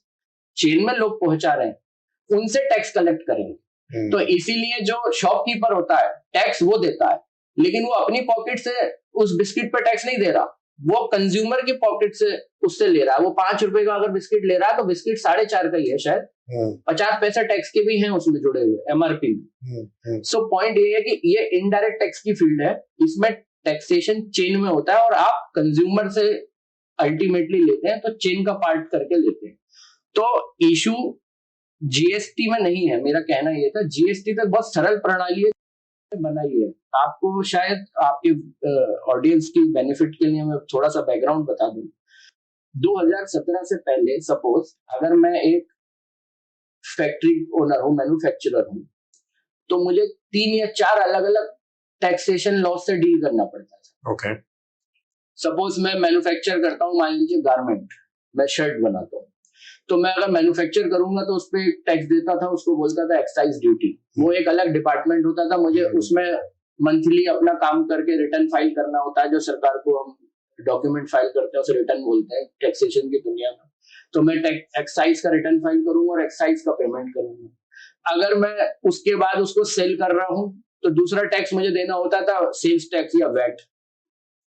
चेन में लोग पहुंचा रहे हैं उनसे टैक्स कलेक्ट करेंगे। तो इसीलिए जो शॉपकीपर होता है टैक्स वो देता है, लेकिन वो अपनी पॉकेट से उस बिस्किट पर टैक्स नहीं दे रहा, वो कंज्यूमर की पॉकेट से उससे ले रहा है। वो 5 रुपए का अगर बिस्किट ले रहा है तो बिस्किट 4.5 का ही है शायद, 50 पैसा टैक्स के भी हैं उसमें जुड़े हुए एमआरपी में। सो पॉइंट ये है कि ये इनडायरेक्ट टैक्स की फील्ड है, इसमें टैक्सेशन चेन में होता है और आप कंज्यूमर से अल्टीमेटली लेते हैं, तो चेन का पार्ट करके लेते हैं। तो इशू जीएसटी में नहीं है, मेरा कहना ये था। जीएसटी तक बहुत सरल प्रणाली बनाई है। आपको शायद आपके ऑडियंस की बेनिफिट के लिए मैं थोड़ा सा बैकग्राउंड बता दूं। 2017 से पहले सपोज अगर मैं एक फैक्ट्री ओनर हूं, मैन्युफैक्चरर हूं, तो मुझे 3 या 4 अलग अलग टैक्सेशन लॉ से डील करना पड़ता था। ओके। सपोज मैं मैन्युफैक्चर करता हूं, मान लीजिए गारमेंट, मैं शर्ट बनाता हूं, तो मैं अगर मैन्युफैक्चर करूंगा तो उस पर एक टैक्स देता था, उसको बोलता था एक्साइज ड्यूटी। वो एक अलग डिपार्टमेंट होता था, मुझे उसमें मंथली अपना काम करके रिटर्न फाइल करना होता है, जो सरकार को हम डॉक्यूमेंट फाइल करते हैं उसे रिटर्न बोलते हैं टैक्सेशन की दुनिया में। तो मैं एक्साइज का रिटर्न फाइल करूंगा और एक्साइज का पेमेंट करूंगा। अगर मैं उसके बाद उसको सेल कर रहा हूं तो दूसरा टैक्स मुझे देना होता था सेल्स टैक्स या वैट।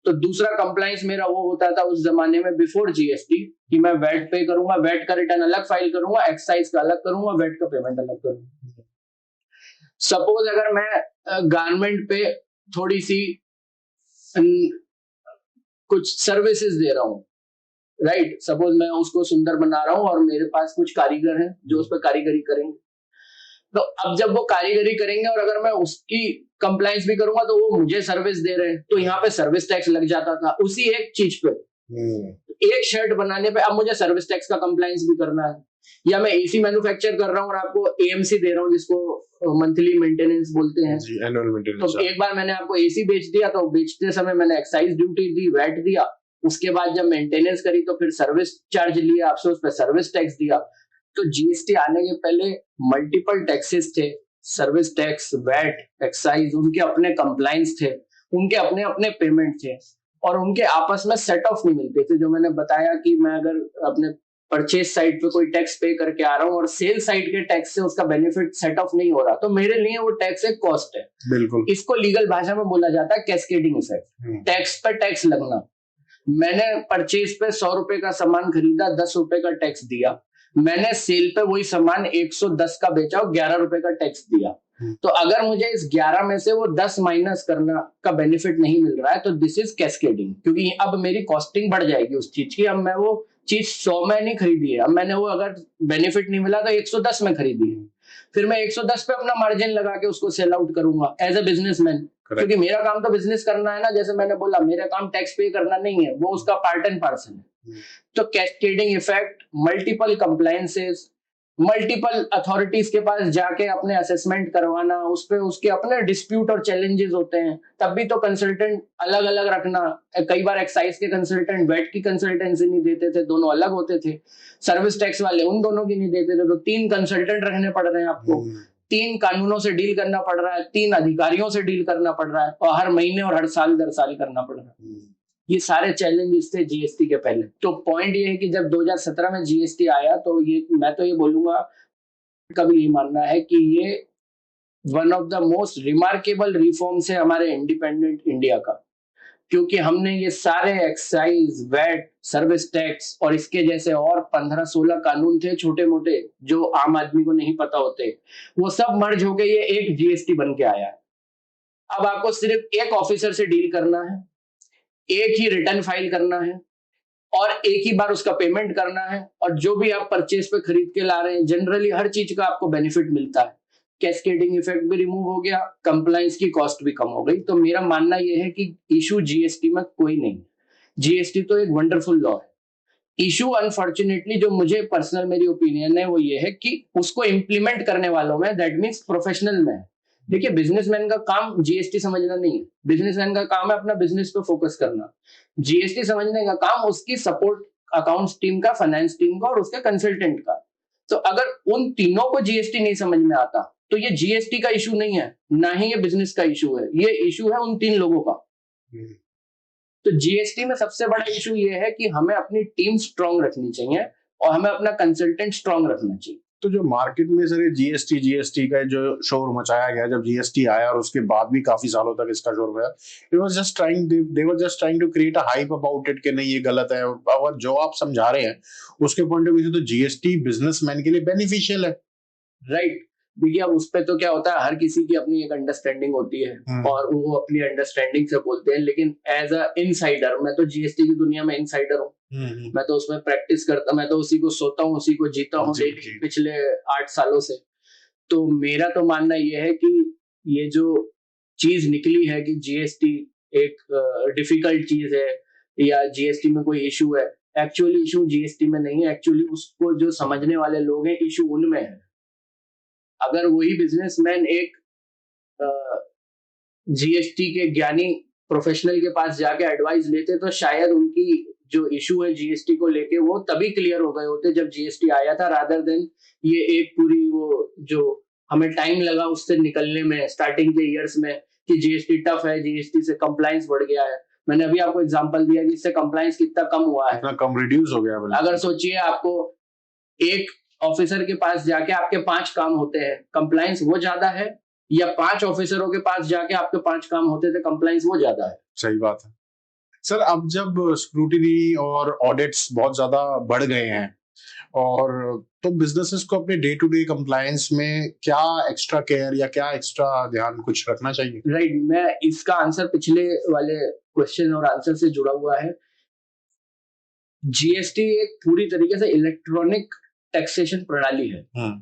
तो दूसरा कंप्लायंस मेरा वो होता था उस जमाने में बिफोर जीएसटी कि मैं वैट पे करूंगा, वैट का रिटर्न अलग फाइल करूंगा, एक्साइज का अलग करूंगा, वैट का पेमेंट अलग करूंगा। सपोज अगर मैं गारमेंट पे थोड़ी सी कुछ सर्विसेज दे रहा हूँ, राइट, सपोज मैं उसको सुंदर बना रहा हूँ और मेरे पास कुछ कारीगर हैं जो उस पर कारीगरी करेंगे, तो अब जब वो कारीगरी करेंगे और अगर मैं उसकी कंप्लायंस भी करूंगा तो वो मुझे सर्विस दे रहे हैं, तो यहाँ पे सर्विस टैक्स लग जाता था उसी एक चीज पे। एक शर्ट बनाने पे अब मुझे सर्विस टैक्स का कंप्लायंस भी करना है, या मैं एसी मैन्युफैक्चर कर रहा हूँ और आपको एएमसी दे रहा हूँ जिसको मंथली मेंटेनेंस बोलते हैं, एनुअल मेंटेनेंस। तो एक बार मैंने आपको एसी बेच दिया तो बेचते समय मैंने एक्साइज ड्यूटी दी, वैट दिया, उसके बाद जब मेंटेनेंस करी तो फिर सर्विस चार्ज लिया आपसे, उस पर सर्विस टैक्स दिया। तो जीएसटी आने के पहले मल्टीपल टैक्सेस थे, सर्विस टैक्स, वैट, एक्साइज, उनके अपने कंप्लायंस थे, उनके अपने अपने पेमेंट थे और उनके आपस में सेट ऑफ नहीं मिलते थे। जो मैंने बताया कि मैं अगर अपने परचेज साइड पे कोई टैक्स पे करके आ रहा हूँ और सेल साइड के टैक्स से उसका बेनिफिट सेट ऑफ नहीं हो रहा, तो मेरे लिए वो टैक्स एक कॉस्ट है। बिल्कुल। इसको लीगल भाषा में बोला जाता है कैस्केडिंग इफेक्ट, टैक्स पर टैक्स लगना। मैंने परचेज पे 100 रुपए का सामान खरीदा, 10 रुपए का टैक्स दिया, मैंने सेल पे वही सामान 110 का बेचा और 11 रुपए का टैक्स दिया, तो अगर मुझे इस 11 में से वो 10 माइनस करना का बेनिफिट नहीं मिल रहा है तो दिस इज कैस्केडिंग, क्योंकि अब मेरी कॉस्टिंग बढ़ जाएगी उस चीज की। अब मैं वो चीज 100 में नहीं खरीदी है, अब मैंने वो अगर बेनिफिट नहीं मिला तो 110 में खरीदी है, फिर मैं 110 पे अपना मार्जिन लगा के उसको सेल आउट करूंगा एज ए बिजनेसमैन, क्योंकि मेरा काम तो बिजनेस करना है ना, जैसे मैंने बोला मेरा काम टैक्स पे करना नहीं है, वो उसका पार्ट एंड पार्सल है। तो cascading effect, multiple compliances, multiple authorities के पास जाके अपने असेसमेंट करवाना, उस पे उसके अपने डिस्प्यूट और चैलेंजेस होते हैं, तब भी तो कंसल्टेंट अलग अलग रखना। कई बार एक्साइज के कंसल्टेंट वेट की कंसल्टेंसी नहीं देते थे, दोनों अलग होते थे। सर्विस टैक्स वाले उन दोनों की नहीं देते थे, तो 3 कंसल्टेंट रखने पड़ रहे हैं आपको, 3 कानूनों से डील करना पड़ रहा है, 3 अधिकारियों से डील करना पड़ रहा है, और हर महीने और हर साल दर साल करना पड़ रहा है। ये सारे चैलेंजेस थे जीएसटी के पहले। तो पॉइंट ये है कि जब 2017 में जीएसटी आया, तो ये मैं तो ये बोलूंगा, कभी ये मानना है कि ये one of the most remarkable reforms है हमारे इंडिपेंडेंट इंडिया का, क्योंकि हमने ये सारे एक्साइज, वैट, सर्विस टैक्स और इसके जैसे और 15-16 कानून थे छोटे मोटे जो आम आदमी को नहीं पता होते, वो सब मर्ज हो गए, ये एक जीएसटी बन के आया है। अब आपको सिर्फ एक ऑफिसर से डील करना है, एक ही रिटर्न फाइल करना है और एक ही बार उसका पेमेंट करना है, और जो भी आप परचेज पे खरीद के ला रहे हैं जनरली हर चीज का आपको बेनिफिट मिलता है। कैस्केडिंग इफेक्ट भी रिमूव हो गया, कंप्लायंस की कॉस्ट भी कम हो गई। तो मेरा मानना यह है कि इशू जीएसटी में कोई नहीं, जीएसटी तो एक वंडरफुल लॉ है। इशू अनफॉर्चुनेटली जो मुझे पर्सनल मेरी ओपिनियन है वो ये है कि उसको इम्प्लीमेंट करने वालों में, दैट मीन्स प्रोफेशनल में है। देखिए, बिजनेसमैन का काम जीएसटी समझना नहीं है, बिजनेसमैन का काम है अपना बिजनेस पे फोकस करना। जीएसटी समझने का काम उसकी सपोर्ट अकाउंट्स टीम का, फाइनेंस टीम का और उसके कंसल्टेंट का। तो अगर उन तीनों को जीएसटी नहीं समझ में आता तो ये जीएसटी का इशू नहीं है, ना ही ये बिजनेस का इशू है, ये इशू है उन 3 लोगों का। तो जीएसटी में सबसे बड़ा इशू ये है कि हमें अपनी टीम स्ट्रांग रखनी चाहिए और हमें अपना कंसल्टेंट स्ट्रांग रखना चाहिए। तो जो मार्केट में सर जीएसटी का जो शोर मचाया गया, जब जीएसटी आया और उसके बाद भी काफी सालों तक इसका शोर हुआ, they were just trying to create a hype about it कि नहीं ये गलत है। और जो आप समझा रहे हैं उसके पॉइंट ऑफ व्यू से तो जीएसटी बिजनेसमैन के लिए बेनिफिशियल है, राइट। देखिए, अब उस पे तो क्या होता है, हर किसी की अपनी एक अंडरस्टैंडिंग होती है और वो अपनी अंडरस्टैंडिंग से बोलते हैं, लेकिन एज अ इनसाइडर, मैं तो जीएसटी की दुनिया में इनसाइडर हूँ, मैं तो उसमें प्रैक्टिस करता, मैं तो उसी को सोता हूँ, उसी को जीता हूँ डेली पिछले 8 सालों से। तो मेरा तो मानना ये है कि ये जो चीज निकली है कि जीएसटी एक डिफिकल्ट चीज है या जीएसटी में कोई इशू है, एक्चुअली इशू जीएसटी में नहीं है, एक्चुअली उसको जो समझने वाले लोग हैं इशू उनमें है। अगर वही बिजनेसमैन एक जीएसटी के ज्ञानी प्रोफेशनल के पास जाके एडवाइस लेते तो शायद उनकी जो इशू है जीएसटी को लेके वो तभी क्लियर हो गए होते जब जीएसटी आया था, रादर देन ये एक पूरी वो जो हमें टाइम लगा उससे निकलने में स्टार्टिंग के ईयर्स में कि जीएसटी टफ है, जीएसटी से कंप्लायंस बढ़ गया है। मैंने अभी आपको एग्जांपल दिया कि इससे कंप्लायंस कितना कम हुआ है, कितना कम रिड्यूस हो गया। अगर सोचिए आपको एक ऑफिसर के पास जाके आपके 5 काम होते हैं, कंप्लायंस वो ज्यादा है, या 5 ऑफिसरों के पास जाके आपके 5 काम होते थे, कंप्लायंस वो ज्यादा है। सही बात है सर। अब जब स्क्रूटिनी और ऑडिट्स बहुत ज्यादा बढ़ गए हैं, और तो बिजनेसेस को अपने डे टू डे कंप्लायंस में क्या एक्स्ट्रा केयर या क्या एक्स्ट्रा ध्यान कुछ रखना चाहिए? राइट, मैं इसका आंसर पिछले वाले क्वेश्चन और आंसर से जुड़ा हुआ है। जीएसटी एक पूरी तरीके से इलेक्ट्रॉनिक टैक्सेशन प्रणाली है,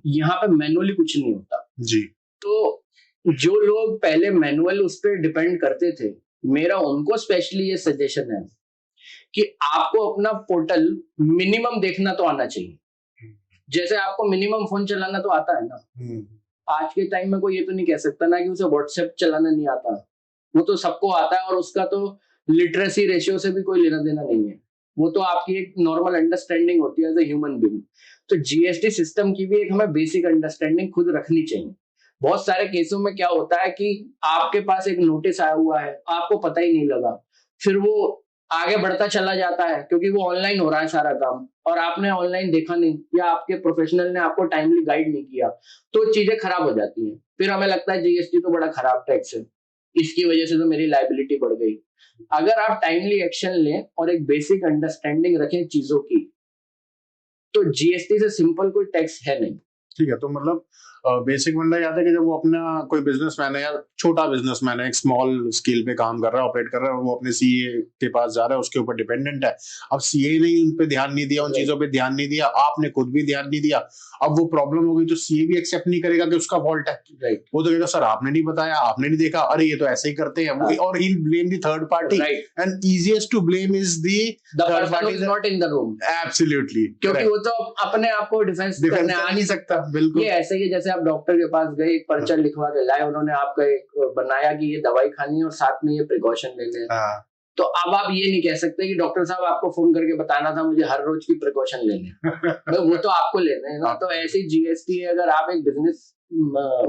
यहाँ पे मैनुअली कुछ नहीं होता जी। तो जो लोग पहले मैनुअल उस पर डिपेंड करते थे, मेरा उनको स्पेशली ये सजेशन है कि आपको अपना पोर्टल मिनिमम देखना तो आना चाहिए। जैसे आपको मिनिमम फोन चलाना तो आता है ना, आज के टाइम में कोई ये तो नहीं कह सकता ना कि उसे व्हाट्सएप चलाना नहीं आता, वो तो सबको आता है और उसका तो लिटरेसी रेशियो से भी कोई लेना देना नहीं है, वो तो आपकी एक नॉर्मल अंडरस्टैंडिंग होती है एज ए ह्यूमन बीइंग। तो जीएसटी सिस्टम की भी एक हमें बेसिक अंडरस्टैंडिंग खुद रखनी चाहिए। बहुत सारे केसों में क्या होता है कि आपके पास एक नोटिस आया हुआ है, आपको पता ही नहीं लगा, फिर वो आगे बढ़ता चला जाता है क्योंकि वो ऑनलाइन हो रहा है सारा काम और आपने ऑनलाइन देखा नहीं या आपके प्रोफेशनल ने आपको टाइमली गाइड नहीं किया, तो चीजें खराब हो जाती हैं। फिर हमें लगता है जीएसटी तो बड़ा खराब टैक्स है, इसकी वजह से तो मेरी लायबिलिटी बढ़ गई। अगर आप टाइमली एक्शन लें और एक बेसिक अंडरस्टैंडिंग रखें चीजों की, तो जीएसटी से सिंपल कोई टैक्स है नहीं। ठीक है, तो मतलब बेसिक बंदा याद है कि जब वो अपना कोई बिजनेसमैन है या छोटा बिजनेसमैन है, एक स्मॉल स्केल पे काम कर रहा है, ऑपरेट कर रहा है, और वो अपने सीए के पास जा रहा है, उसके ऊपर डिपेंडेंट है। अब सीए ने उन पे ध्यान नहीं दिया, उन चीजों पे ध्यान नहीं दिया, आपने खुद भी ध्यान नहीं दिया, अब वो प्रॉब्लम हो गई, तो सीए भी एक्सेप्ट नहीं करेगा कि उसका फॉल्ट है। राइट, वो तो कहेगा सर आपने नहीं बताया, आपने नहीं देखा, अरे ये तो ऐसे ही करते हैं, और he blame the third party, and easiest to blame is the third party is not in the room. Absolutely, क्योंकि वो तो अपने आप को डिफेंस करने आ नहीं सकता। बिल्कुल, ये ऐसे ही जैसे आप डॉक्टर के पास गए, एक पर्चा लिखवा के लाए, उन्होंने आपका एक बनाया कि ये दवाई खानी है और साथ में ये प्रिकॉशन लेने हैं। तो अब आप ये नहीं कह सकते कि डॉक्टर साहब आपको फोन करके बताना था मुझे हर रोज की प्रिकॉशन लेने वो तो आपको लेने हैं ना। तो ऐसे ही जीएसटी है, अगर आप एक बिजनेस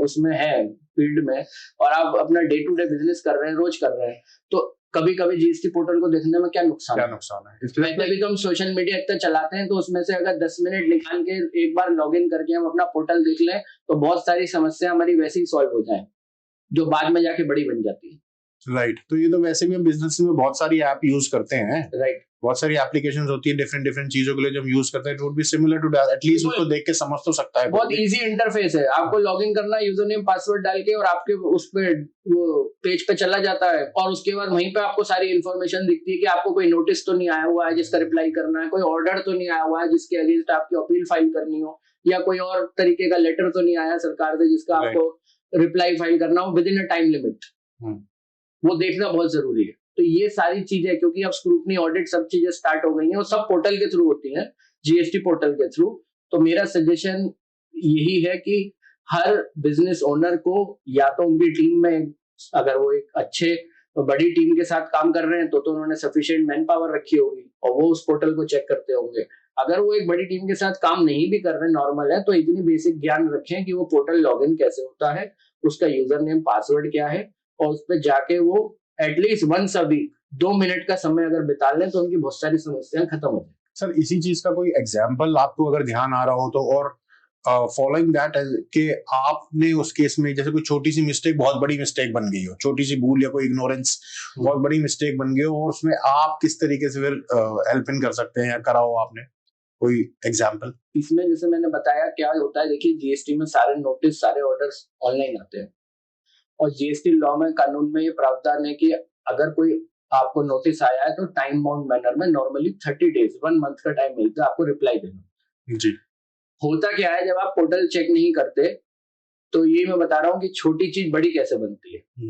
उसमें है फील्ड में और आप अपना डे टू डे बिजनेस कर रहे हैं, रोज कर रहे हैं, तो कभी कभी जीएसटी पोर्टल को देखने में क्या नुकसान है। वैसे भी तो हम सोशल मीडिया इतना चलाते हैं, तो उसमें से अगर 10 मिनट निकाल के एक बार लॉग इन करके हम अपना पोर्टल देख लें तो बहुत सारी समस्या हमारी वैसे ही सॉल्व हो जाए, जो बाद में जाके बड़ी बन जाती है। राइट, तो ये तो वैसे भी हम बिजनेस में बहुत सारी ऐप यूज करते हैं। राइट, बहुत सारी एप्लीकेशंस होती है डिफरेंट चीजों के लिए जो हम यूज करते हैं, it would be similar to that, at least उसको देख के समझ तो सकता है। बहुत इजी इंटरफेस है, आपको लॉगिन करना है, यूजर नेम पासवर्ड डाल के, और आपके उस पे वो पेज पे चला जाता है, और उसके बाद वहीं पे आपको सारी इन्फॉर्मेशन दिखती है कि आपको कोई नोटिस तो नहीं आया हुआ है जिसका रिप्लाई करना है, कोई ऑर्डर तो नहीं आया हुआ है जिसके अगेंस्ट आपकी अपील फाइल करनी हो, या कोई और तरीके का लेटर तो नहीं आया सरकार से जिसका आपको रिप्लाई फाइल करना हो with in a time limit. वो देखना बहुत जरूरी है। तो ये सारी चीजें, क्योंकि अब स्क्रूटनी, ऑडिट, सब चीजें स्टार्ट हो गई हैं और सब पोर्टल के थ्रू होती हैं, जीएसटी पोर्टल के थ्रू। तो मेरा सजेशन यही है कि हर बिजनेस ओनर को या तो उनकी टीम में, अगर वो एक अच्छे बड़ी टीम के साथ काम कर रहे हैं तो उन्होंने सफिशिएंट मैन पावर रखी होगी और वो उस पोर्टल को चेक करते होंगे। अगर वो एक बड़ी टीम के साथ काम नहीं भी कर रहे, नॉर्मल है, तो इतनी बेसिक ज्ञान रखें कि वो पोर्टल लॉगिन कैसे होता है, उसका यूजर नेम पासवर्ड क्या है, और उस पर जाके वो at least once a week 2 minute का समय अगर बिता लें तो उनकी बहुत सारी समस्याएं खत्म हो जाए। सर इसी चीज का कोई एग्जांपल आपको अगर ध्यान आ रहा हो तो, और फॉलोइंग दैट कि आपने उस केस में जैसे कोई छोटी सी मिस्टेक बहुत बड़ी मिस्टेक बन गई हो, छोटी सी भूल या कोई इग्नोरेंस बहुत बड़ी मिस्टेक बन गई हो, और उसमें आप किस तरीके से फिर हेल्प इन कर सकते हैं या करा हो आपने, कोई एग्जांपल? इसमें जैसे मैंने बताया क्या होता है, देखिए जीएसटी में सारे नोटिस, सारे ऑर्डर्स ऑनलाइन आते हैं, और जीएसटी लॉ में, कानून में ये प्रावधान है कि अगर कोई आपको नोटिस आया है तो टाइम बाउंड मैनर में नॉर्मली 30 डेज 1 मंथ का टाइम मिलता है आपको रिप्लाई देना। जी। होता क्या है, जब आप पोर्टल चेक नहीं करते, तो ये मैं बता रहा हूँ कि छोटी चीज बड़ी कैसे बनती है।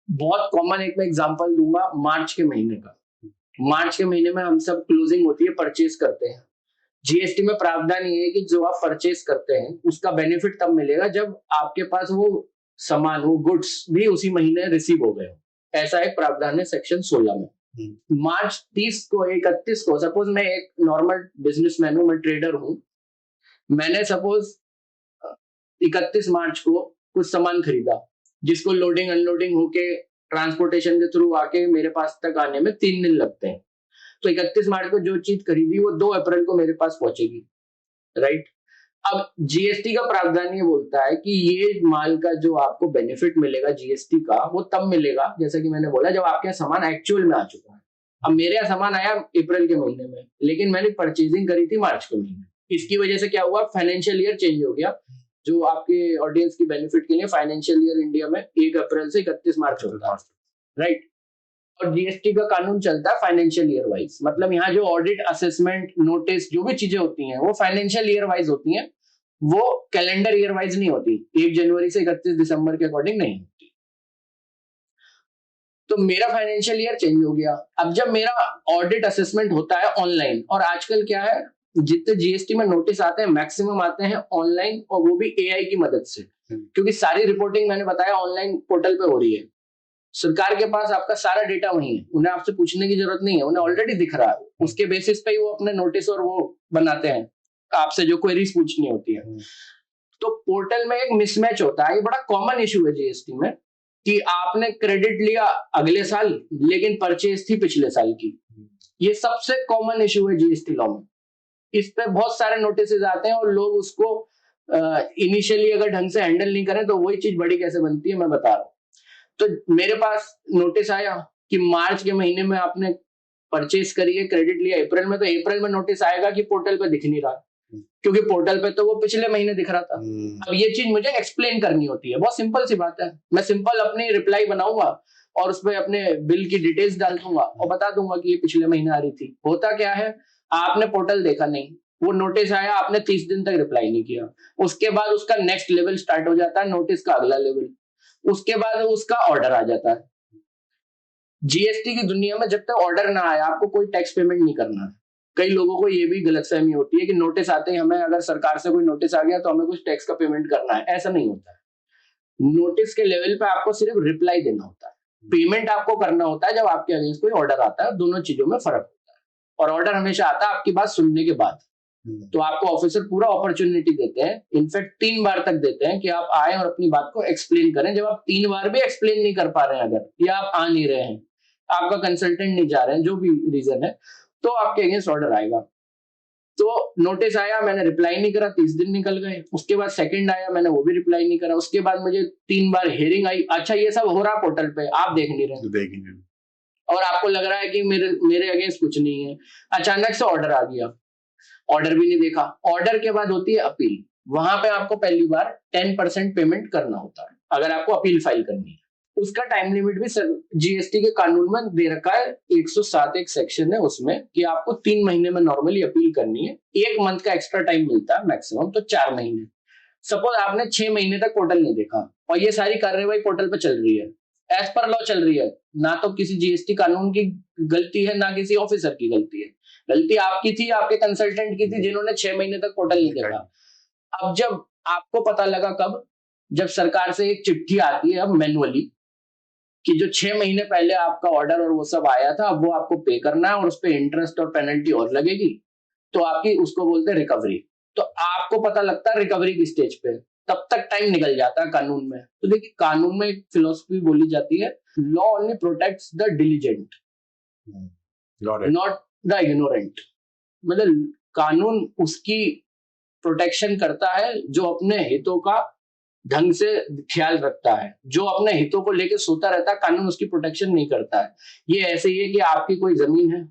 बहुत कॉमन एक मैं एग्जांपल दूंगा, मार्च के महीने का। मार्च के महीने में हम सब क्लोजिंग होती है, परचेज करते हैं। जीएसटी में प्रावधान ये है कि जो आप परचेज करते हैं उसका बेनिफिट तब मिलेगा जब आपके पास वो सामान, वो गुड्स भी उसी महीने रिसीव हो गए। ऐसा एक प्रावधान है सेक्शन 16 में। मार्च 30 को, 31 को, सपोज मैं एक नॉर्मल बिजनेसमैन हूं, मैं ट्रेडर हूं, मैंने सपोज 31 मार्च को कुछ सामान खरीदा जिसको लोडिंग अनलोडिंग होके ट्रांसपोर्टेशन के थ्रू आके मेरे पास तक आने में 3 दिन लगते हैं। तो 31 मार्च को जो चीज खरीदी वो 2 अप्रैल को मेरे पास पहुंचेगी, राइट। अब जीएसटी का प्रावधान ये बोलता है कि ये माल का जो आपको बेनिफिट मिलेगा जीएसटी का, वो तब मिलेगा, जैसा कि मैंने बोला, जब आपके सामान एक्चुअल में आ चुका है। अब मेरे यहाँ सामान आया अप्रैल के महीने में, लेकिन मैंने परचेजिंग करी थी मार्च के महीने। इसकी वजह से क्या हुआ, फाइनेंशियल ईयर चेंज हो गया। जो आपके ऑडियंस की बेनिफिट के लिए फाइनेंशियल ईयर इंडिया में 1 अप्रैल से 31 मार्च होता है, राइट। और जीएसटी का कानून चलता है फाइनेंशियल ईयर वाइज, मतलब यहाँ जो ऑडिट, असेसमेंट, नोटिस, जो भी चीजें होती हैं वो फाइनेंशियल ईयर वाइज होती हैं, वो कैलेंडर ईयर वाइज नहीं होती, 1 जनवरी से 31 दिसंबर के अकॉर्डिंग नहीं होती। तो मेरा फाइनेंशियल ईयर चेंज हो गया। अब जब मेरा ऑडिट असेसमेंट होता है ऑनलाइन, और आजकल क्या है, जितने जीएसटी में नोटिस आते हैं मैक्सिमम आते हैं ऑनलाइन, और वो भी एआई की मदद से, क्योंकि सारी रिपोर्टिंग मैंने बताया ऑनलाइन पोर्टल पे हो रही है। सरकार के पास आपका सारा डेटा वही है, उन्हें आपसे पूछने की जरूरत नहीं है, उन्हें ऑलरेडी दिख रहा है। उसके बेसिस पे ही वो अपने नोटिस और वो बनाते हैं, आपसे जो क्वेरीज पूछनी होती है। तो पोर्टल में एक मिसमैच होता है, ये बड़ा कॉमन इशू है जीएसटी में, कि आपने क्रेडिट लिया अगले साल लेकिन परचेज थी पिछले साल की। ये सबसे कॉमन इशू है जीएसटी लॉ में। इस पे बहुत सारे नोटिस आते हैं और लोग उसको इनिशियली अगर ढंग से हैंडल नहीं करें तो वही चीज बड़ी कैसे बनती है मैं बता रहा हूँ। तो मेरे पास नोटिस आया कि मार्च के महीने में आपने परचेज करी है, क्रेडिट लिया अप्रैल में, तो अप्रैल में नोटिस आएगा कि पोर्टल पे दिख नहीं रहा, क्योंकि पोर्टल पे तो वो पिछले महीने दिख रहा था। अब ये चीज मुझे एक्सप्लेन करनी होती है, बहुत सिंपल सी बात है। मैं सिंपल अपनी रिप्लाई बनाऊंगा और उसमें अपने बिल की डिटेल्स डाल दूंगा और बता दूंगा कि ये पिछले महीने आ रही थी। होता क्या है, आपने पोर्टल देखा नहीं, वो नोटिस आया, आपने 30 दिन तक रिप्लाई नहीं किया, उसके बाद उसका नेक्स्ट लेवल स्टार्ट हो जाता है, नोटिस का अगला लेवल, उसके बाद उसका ऑर्डर आ जाता है। जीएसटी की दुनिया में जब तक ऑर्डर ना आया आपको कोई टैक्स पेमेंट नहीं करना है। कई लोगों को ये भी गलतफहमी होती है कि नोटिस आते ही हमें, अगर सरकार से कोई नोटिस आ गया तो हमें कुछ टैक्स का पेमेंट करना है। ऐसा नहीं होता है। नोटिस के लेवल पे आपको सिर्फ रिप्लाई देना होता है, पेमेंट आपको करना होता है जब आपके अगेंस्ट कोई ऑर्डर आता है। दोनों चीजों में फर्क होता है। और ऑर्डर हमेशा आता है आपकी बात सुनने के बाद। तो आपको ऑफिसर पूरा अपॉर्चुनिटी देते हैं, इनफैक्ट 3 बार तक देते हैं कि आप आए और अपनी बात को एक्सप्लेन करें। जब आप 3 बार भी एक्सप्लेन नहीं कर पा रहे हैं अगर, या आप आ नहीं रहे हैं, आपका कंसल्टेंट नहीं जा रहे हैं, जो भी रीजन है, तो आपके अगेंस्ट ऑर्डर आएगा। तो नोटिस आया, मैंने रिप्लाई नहीं करा, 30 दिन निकल गए। उसके बाद सेकंड आया, मैंने वो भी रिप्लाई नहीं करा। उसके बाद मुझे 3 बार हियरिंग आई। अच्छा, ये सब हो रहा पोर्टल पे, आप देख नहीं रहे और आपको लग रहा है कि मेरे अगेंस्ट कुछ नहीं है। अचानक से ऑर्डर आ गया, ऑर्डर भी नहीं देखा। ऑर्डर के बाद होती है अपील। वहां पे आपको पहली बार 10% पेमेंट करना होता है अगर आपको अपील फाइल करनी है। उसका टाइम लिमिट भी जीएसटी के कानून में दे रखा है, 107 एक सेक्शन है उसमें, कि आपको 3 महीने में नॉर्मली अपील करनी है। 1 मंथ का एक्स्ट्रा टाइम मिलता है मैक्सिमम, तो 4 महीने। सपोज आपने 6 महीने तक पोर्टल नहीं देखा और ये सारी कार्यवाही पोर्टल पे चल रही है, एज पर लॉ चल रही है, ना तो किसी जीएसटी कानून की गलती है ना किसी ऑफिसर की गलती है। गलती आपकी थी, आपके कंसल्टेंट की थी, जिन्होंने 6 महीने तक पोर्टल नहीं देखा। अब जब आपको पता लगा कब, जब सरकार से एक चिट्ठी आती है अब मैनुअली कि जो 6 महीने पहले आपका ऑर्डर और वो सब आया था, अब वो आपको पे करना है और उस पर इंटरेस्ट और पेनल्टी और लगेगी, तो आपकी उसको बोलते हैं रिकवरी। तो आपको पता लगता है रिकवरी की स्टेज पे, तब तक टाइम निकल जाता है कानून में। तो देखिए, कानून में एक फिलोसफी बोली जाती है, law only protects the diligent not the ignorant. मतलब कानून उसकी प्रोटेक्शन करता है जो अपने हितों का ढंग से ख्याल रखता है। जो अपने हितों को लेकर सोता रहता है, कानून उसकी प्रोटेक्शन नहीं करता है। ये ऐसे ही है कि आपकी कोई जमीन है,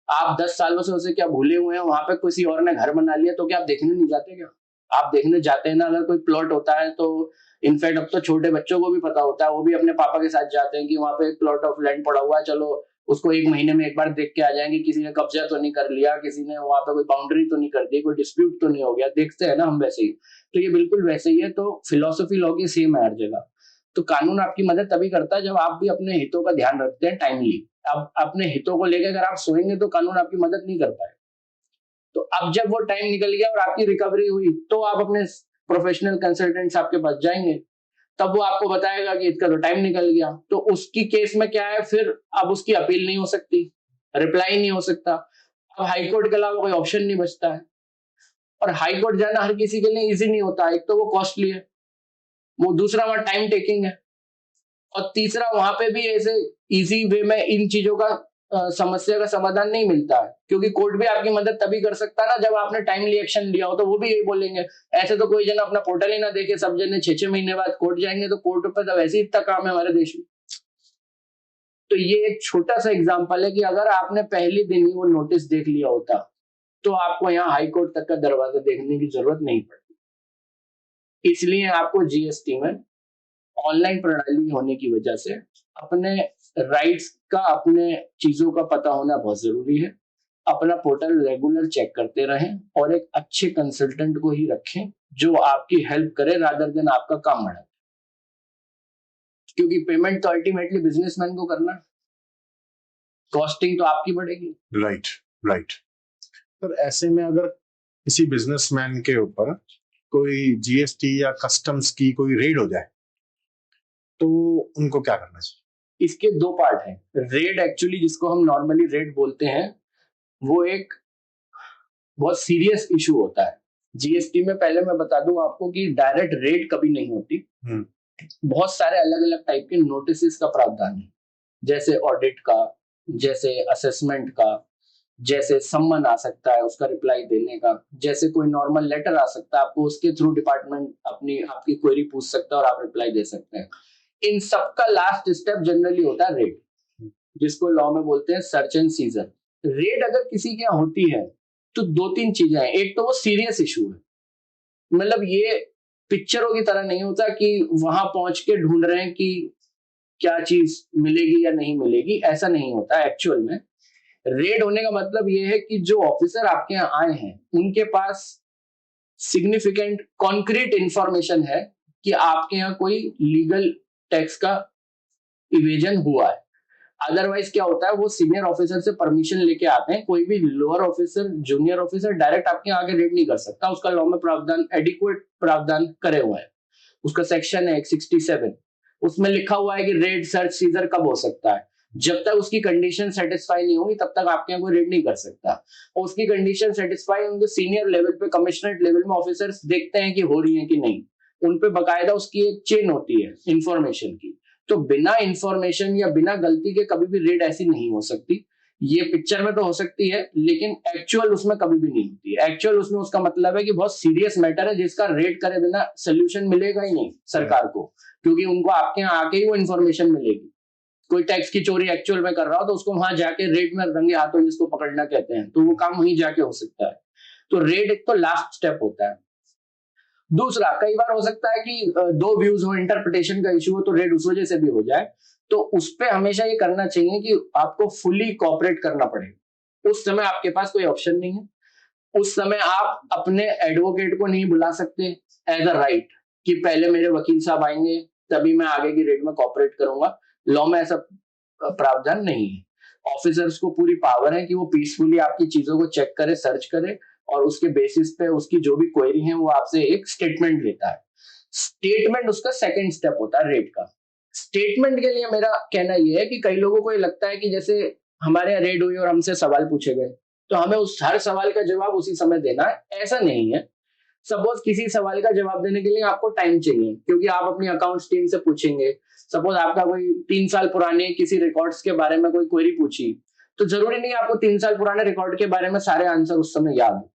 आप 10 सालों से उसे क्या भूले हुए हैं, वहां पे किसी और ने घर बना लिया, तो क्या आप देखने नहीं जाते? क्या आप देखने जाते हैं ना? अगर कोई प्लॉट होता है तो इनफैक्ट अब तो छोटे बच्चों को भी पता होता है, वो भी अपने पापा के साथ जाते हैं कि वहां पे एक प्लॉट ऑफ लैंड पड़ा हुआ है, चलो उसको 1 महीने में एक बार देख के आ जाएंगे, किसी ने कब्जा तो नहीं कर लिया, किसी ने वहां पे कोई बाउंड्री तो नहीं कर दी, कोई डिस्प्यूट तो नहीं हो गया। देखते हैं ना हम वैसे ही। तो ये बिल्कुल वैसे ही है। तो फिलोसफी लॉ की सेम है हर जगह। तो कानून आपकी मदद तभी करता है जब आप भी अपने हितों का ध्यान रखते हैं टाइमली। अब अपने हितों को लेकर अगर आप सोएंगे तो कानून आपकी मदद नहीं कर पाए। तो अब जब वो टाइम निकल गया और आपकी रिकवरी हुई, तो आप अपने प्रोफेशनल कंसल्टेंट्स आपके पास जाएंगे, तब वो आपको बताएगा कि इसका तो टाइम निकल गया। तो उसकी केस में क्या है, फिर अब उसकी अपील नहीं हो सकती, रिप्लाई नहीं हो सकता। अब हाईकोर्ट के अलावा कोई ऑप्शन नहीं बचता है। और हाईकोर्ट जाना हर किसी के लिए इजी नहीं होता। एक तो वो कॉस्टली है, वो दूसरा वहां टाइम टेकिंग है, और तीसरा वहां पे भी ऐसे इजी वे में इन चीजों का समस्या का समाधान नहीं मिलता है। क्योंकि कोर्ट भी आपकी मदद तभी कर सकता है ना जब आपने टाइमली एक्शन लिया हो। तो वो भी यही बोलेंगे, ऐसे तो कोई जन अपना पोर्टल ही ना देखे, सब जने 6-6 महीने बाद कोर्ट जाएंगे, तो कोर्ट पे तो वैसे ही इतना काम है हमारे देश में। तो ये एक छोटा सा एग्जाम्पल है कि अगर आपने पहले दिन ही वो नोटिस देख लिया होता तो आपको यहाँ हाई कोर्ट तक का दरवाजा देखने की जरूरत नहीं पड़ती। इसलिए आपको जीएसटी में ऑनलाइन प्रणाली होने की वजह से अपने राइट्स का, अपने चीजों का पता होना बहुत जरूरी है। अपना पोर्टल रेगुलर चेक करते रहें और एक अच्छे कंसल्टेंट को ही रखें जो आपकी हेल्प करे रादर देन आपका काम बढ़ाए। क्योंकि पेमेंट तो अल्टीमेटली बिजनेसमैन को करना, कॉस्टिंग तो आपकी बढ़ेगी। राइट। पर ऐसे में अगर किसी बिजनेसमैन के ऊपर कोई जीएसटी या कस्टम्स की कोई रेड हो जाए तो उनको क्या करना चाहिए? इसके 2 पार्ट हैं। रेड एक्चुअली जिसको हम नॉर्मली रेड बोलते हैं, वो एक बहुत सीरियस इशू होता है। जीएसटी में पहले मैं बता दूं आपको कि डायरेक्ट रेड कभी नहीं होती। बहुत सारे अलग अलग टाइप के नोटिस का प्रावधान है, जैसे ऑडिट का, जैसे असेसमेंट का, जैसे सम्मन आ सकता है उसका रिप्लाई देने का, जैसे कोई नॉर्मल लेटर आ सकता है आपको, उसके थ्रू डिपार्टमेंट आपकी क्वेरी पूछ सकता है और आप रिप्लाई दे सकते हैं। इन सब का लास्ट स्टेप जनरली होता है रेड, जिसको लॉ में बोलते हैं सर्च एंड सीजर। रेड अगर किसी के यहाँ होती है तो 2-3 चीजें हैं। एक तो वो सीरियस इशू है, मतलब ये पिक्चरों की तरह नहीं होता कि वहां पहुंच के ढूंढ रहे हैं कि क्या चीज मिलेगी या नहीं मिलेगी, ऐसा नहीं होता एक्चुअल में। रेड होने का मतलब ये है कि जो ऑफिसर आपके यहाँ आए हैं उनके पास सिग्निफिकेंट कॉन्क्रीट इंफॉर्मेशन है कि आपके यहाँ कोई लीगल टैक्स का इवेजन हुआ है। अदरवाइज क्या होता है, वो सीनियर ऑफिसर से परमिशन लेके आते हैं, कोई भी lower officer junior officer direct आपके आगे रेड नहीं कर सकता, उसका लॉ में प्रावधान एडिक्वेट प्रावधान करे हुए हैं। उसका सेक्शन है 67, उसमें लिखा हुआ है कि रेड सर्च सीजर कब हो सकता है, जब तक उसकी कंडीशन सेटिस्फाई नहीं होगी तब तक आपके यहाँ कोई रेड नहीं कर सकता। और उसकी कंडीशन सेटिस्फाई होंगे, सीनियर लेवल पे कमिश्नरेट लेवल में ऑफिसर्स देखते हैं कि हो रही है कि नहीं, उन पे बकायदा उसकी एक चेन होती है इंफॉर्मेशन की। तो बिना इंफॉर्मेशन या बिना गलती के कभी भी रेड ऐसी नहीं हो सकती। ये पिक्चर में तो हो सकती है लेकिन एक्चुअल उसमें कभी भी नहीं होती है। एक्चुअल उसमें उसका मतलब है कि बहुत सीरियस मैटर है जिसका रेड करे बिना सोल्यूशन मिलेगा ही नहीं सरकार को, क्योंकि उनको आपके यहाँ आके ही वो इंफॉर्मेशन मिलेगी। कोई टैक्स की चोरी एक्चुअल में कर रहा हो तो उसको वहां जाके रेड में रंगे हाथों जिसको पकड़ना कहते हैं, तो वो काम वहीं जाके हो सकता है। तो रेड एक तो लास्ट स्टेप होता है। दूसरा, कई बार हो सकता है कि दो व्यूज हो, इंटरप्रिटेशन का इशू हो, तो रेड उस वजह से भी हो जाए। तो उस पर हमेशा ये करना चाहिए कि आपको फुली कॉपरेट करना पड़ेगा। उस समय आपके पास कोई ऑप्शन नहीं है। उस समय आप अपने एडवोकेट को नहीं बुला सकते एज अ राइट कि पहले मेरे वकील साहब आएंगे तभी मैं आगे की रेड में कॉपरेट करूंगा। लॉ में ऐसा प्रावधान नहीं है। ऑफिसर्स को पूरी पावर है कि वो पीसफुली आपकी चीजों को चेक करे, सर्च करे और उसके बेसिस पे उसकी जो भी क्वेरी है वो आपसे एक स्टेटमेंट लेता है। स्टेटमेंट उसका सेकंड स्टेप होता है रेड का। स्टेटमेंट के लिए मेरा कहना यह है कि कई लोगों को ये लगता है कि जैसे हमारे यहाँ रेड हुई और हमसे सवाल पूछे गए तो हमें उस हर सवाल का जवाब उसी समय देना है, ऐसा नहीं है। सपोज किसी सवाल का जवाब देने के लिए आपको टाइम चाहिए क्योंकि आप अपनी अकाउंट्स टीम से पूछेंगे। सपोज आपका कोई 3 साल पुराने किसी रिकॉर्ड्स के बारे में कोई क्वेरी पूछी, तो जरूरी नहीं आपको 3 साल पुराने रिकॉर्ड के बारे में सारे आंसर उस समय याद हो,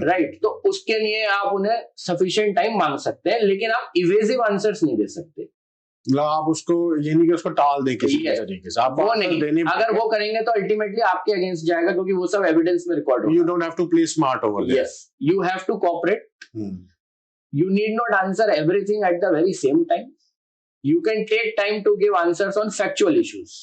राइट। तो उसके लिए आप उन्हें सफिशिएंट टाइम मांग सकते हैं, लेकिन आप इवेसिव आंसर्स नहीं दे सकते। आप उसको ये नहीं कि उसको टाल दें किसी तरीके से, आप वो नहीं, अगर वो करेंगे तो अल्टीमेटली आपके अगेंस्ट जाएगा क्योंकि वो सब एविडेंस में रिकॉर्ड होगा। You don't have to play smart over there. Yes, you have to cooperate. You need not answer everything at the very same time. You can take time to give answers on factual issues.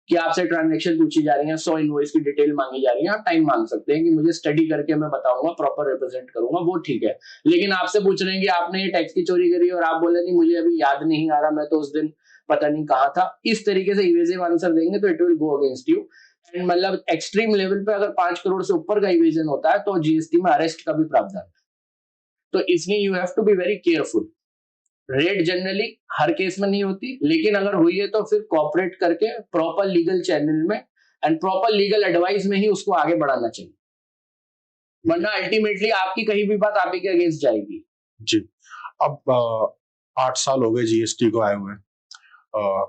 कि आपसे transaction पूछी जा रही है, 100 invoice की detail मांगी जा रही है, आप टाइम मांग सकते हैं कि मुझे स्टडी करके मैं बताऊंगा, प्रॉपर रिप्रेजेंट करूंगा, वो ठीक है। लेकिन आपसे पूछ रहे हैं कि आपने ये टैक्स की चोरी करी और आप बोले नहीं मुझे अभी याद नहीं आ रहा, मैं तो उस दिन पता नहीं कहा था, इस तरीके से इवेसिव आंसर देंगे तो it will go against you. And मतलब एक्सट्रीम लेवल पे अगर 5 करोड़ से ऊपर का इवेजन होता है तो जीएसटी में अरेस्ट का भी प्रावधान है। तो इसलिए you have to be very careful. Raid generally हर केस में नहीं होती, लेकिन अगर हुई है तो फिर कॉपरेट करके प्रॉपर लीगल चैनल में एंड प्रॉपर लीगल एडवाइस में ही उसको आगे बढ़ाना चाहिए, वरना अल्टीमेटली आपकी कहीं भी बात आप ही के अगेंस्ट जाएगी। जी, अब 8 साल हो गए जीएसटी को आए हुए,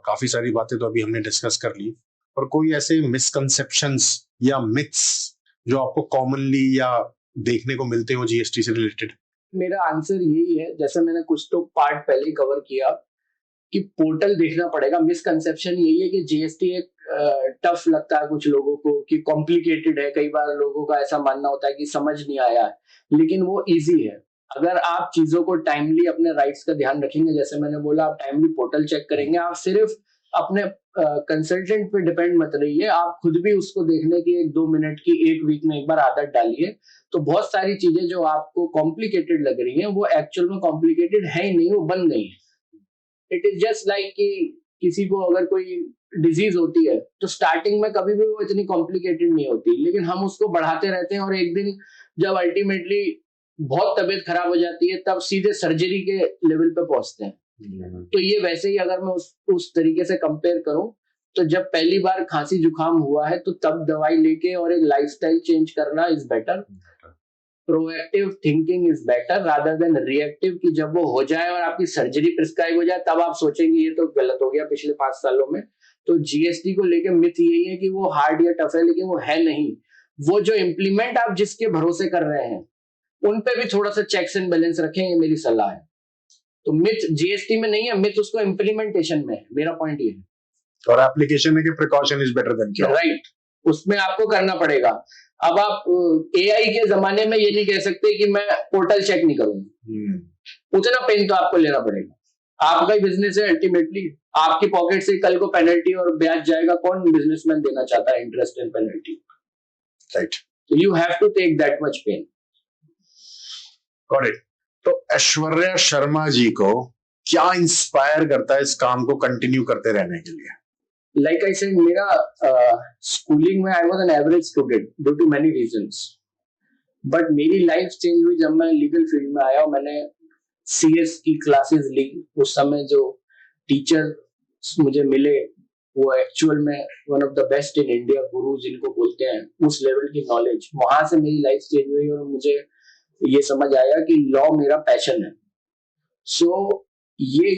काफी सारी बातें तो अभी हमने डिस्कस कर ली, और कोई ऐसे मिसकंसेप्शंस या मिथ्स जो आपको कॉमनली या देखने को मिलते हो जीएसटी से रिलेटेड? मेरा आंसर यही है, जैसे मैंने कुछ तो पार्ट पहले ही कवर किया कि पोर्टल देखना पड़ेगा। मिसकंसेप्शन यही है कि जीएसटी एक टफ लगता है कुछ लोगों को कि कॉम्प्लिकेटेड है, कई बार लोगों का ऐसा मानना होता है कि समझ नहीं आया है, लेकिन वो इजी है। अगर आप चीजों को टाइमली अपने राइट्स का ध्यान रखेंगे, जैसे मैंने बोला आप टाइमली पोर्टल चेक करेंगे, आप सिर्फ अपने कंसल्टेंट पे डिपेंड मत रहिए, आप खुद भी उसको देखने की 1-2 मिनट की 1 वीक में एक बार आदत डालिए, तो बहुत सारी चीजें जो आपको कॉम्प्लिकेटेड लग रही हैं वो एक्चुअल में कॉम्प्लिकेटेड है ही नहीं, वो बन गई है। इट इज जस्ट लाइक कि किसी को अगर कोई डिजीज होती है तो स्टार्टिंग में कभी भी वो इतनी कॉम्प्लिकेटेड नहीं होती, लेकिन हम उसको बढ़ाते रहते हैं और एक दिन जब अल्टीमेटली बहुत तबीयत खराब हो जाती है तब सीधे सर्जरी के लेवल पे पहुंचते हैं। तो ये वैसे ही अगर मैं उस तरीके से कंपेयर करूं तो जब पहली बार खांसी जुकाम हुआ है तो तब दवाई लेके और एक लाइफस्टाइल चेंज करना is better. Proactive thinking is better rather than reactive, कि जब वो हो जाए और आपकी सर्जरी प्रिस्क्राइब हो जाए तब आप सोचेंगे ये तो गलत हो गया पिछले 5 सालों में। तो जीएसटी को लेके मिथ यही है कि वो हार्ड या टफ है, लेकिन वो है नहीं। वो जो इम्प्लीमेंट आप जिसके भरोसे कर रहे हैं उन पे भी थोड़ा सा चेक्स एंड बैलेंस रखें, ये मेरी सलाह है। तो मिथ जीएसटी में नहीं है, मिथ उसको इम्प्लीमेंटेशन में है, मेरा पॉइंट ये है। और एप्लीकेशन में कि precaution is better than cure. Right, उसमें आपको करना पड़ेगा। अब आप एआई के जमाने में ये नहीं कह सकते कि मैं पोर्टल चेक नहीं करूंगा, उतना पेन तो आपको लेना पड़ेगा। आपका ही बिजनेस है अल्टीमेटली, आपकी पॉकेट से कल को पेनल्टी और ब्याज जाएगा, कौन बिजनेसमैन देना चाहता है interest and penalty, right? You have to take that much pain. Got it. तो ऐश्वर्या शर्मा जी को क्या इंस्पायर करता है इस काम को कंटिन्यू करते रहने के लिए? Like I said, मेरा स्कूलिंग में I was an average student due to many reasons, but मेरी लाइफ चेंज हुई जब मैं लीगल फील्ड में आया और मैंने CS की क्लासेस ली। उस समय जो टीचर मुझे मिले वो एक्चुअल में one of the best in India, गुरु जिनको बोलते हैं, उस लेवल की नॉलेज, वहां से मेरी लाइफ चेंज हुई और मुझे ये समझ आया कि लॉ मेरा पैशन है। सो ये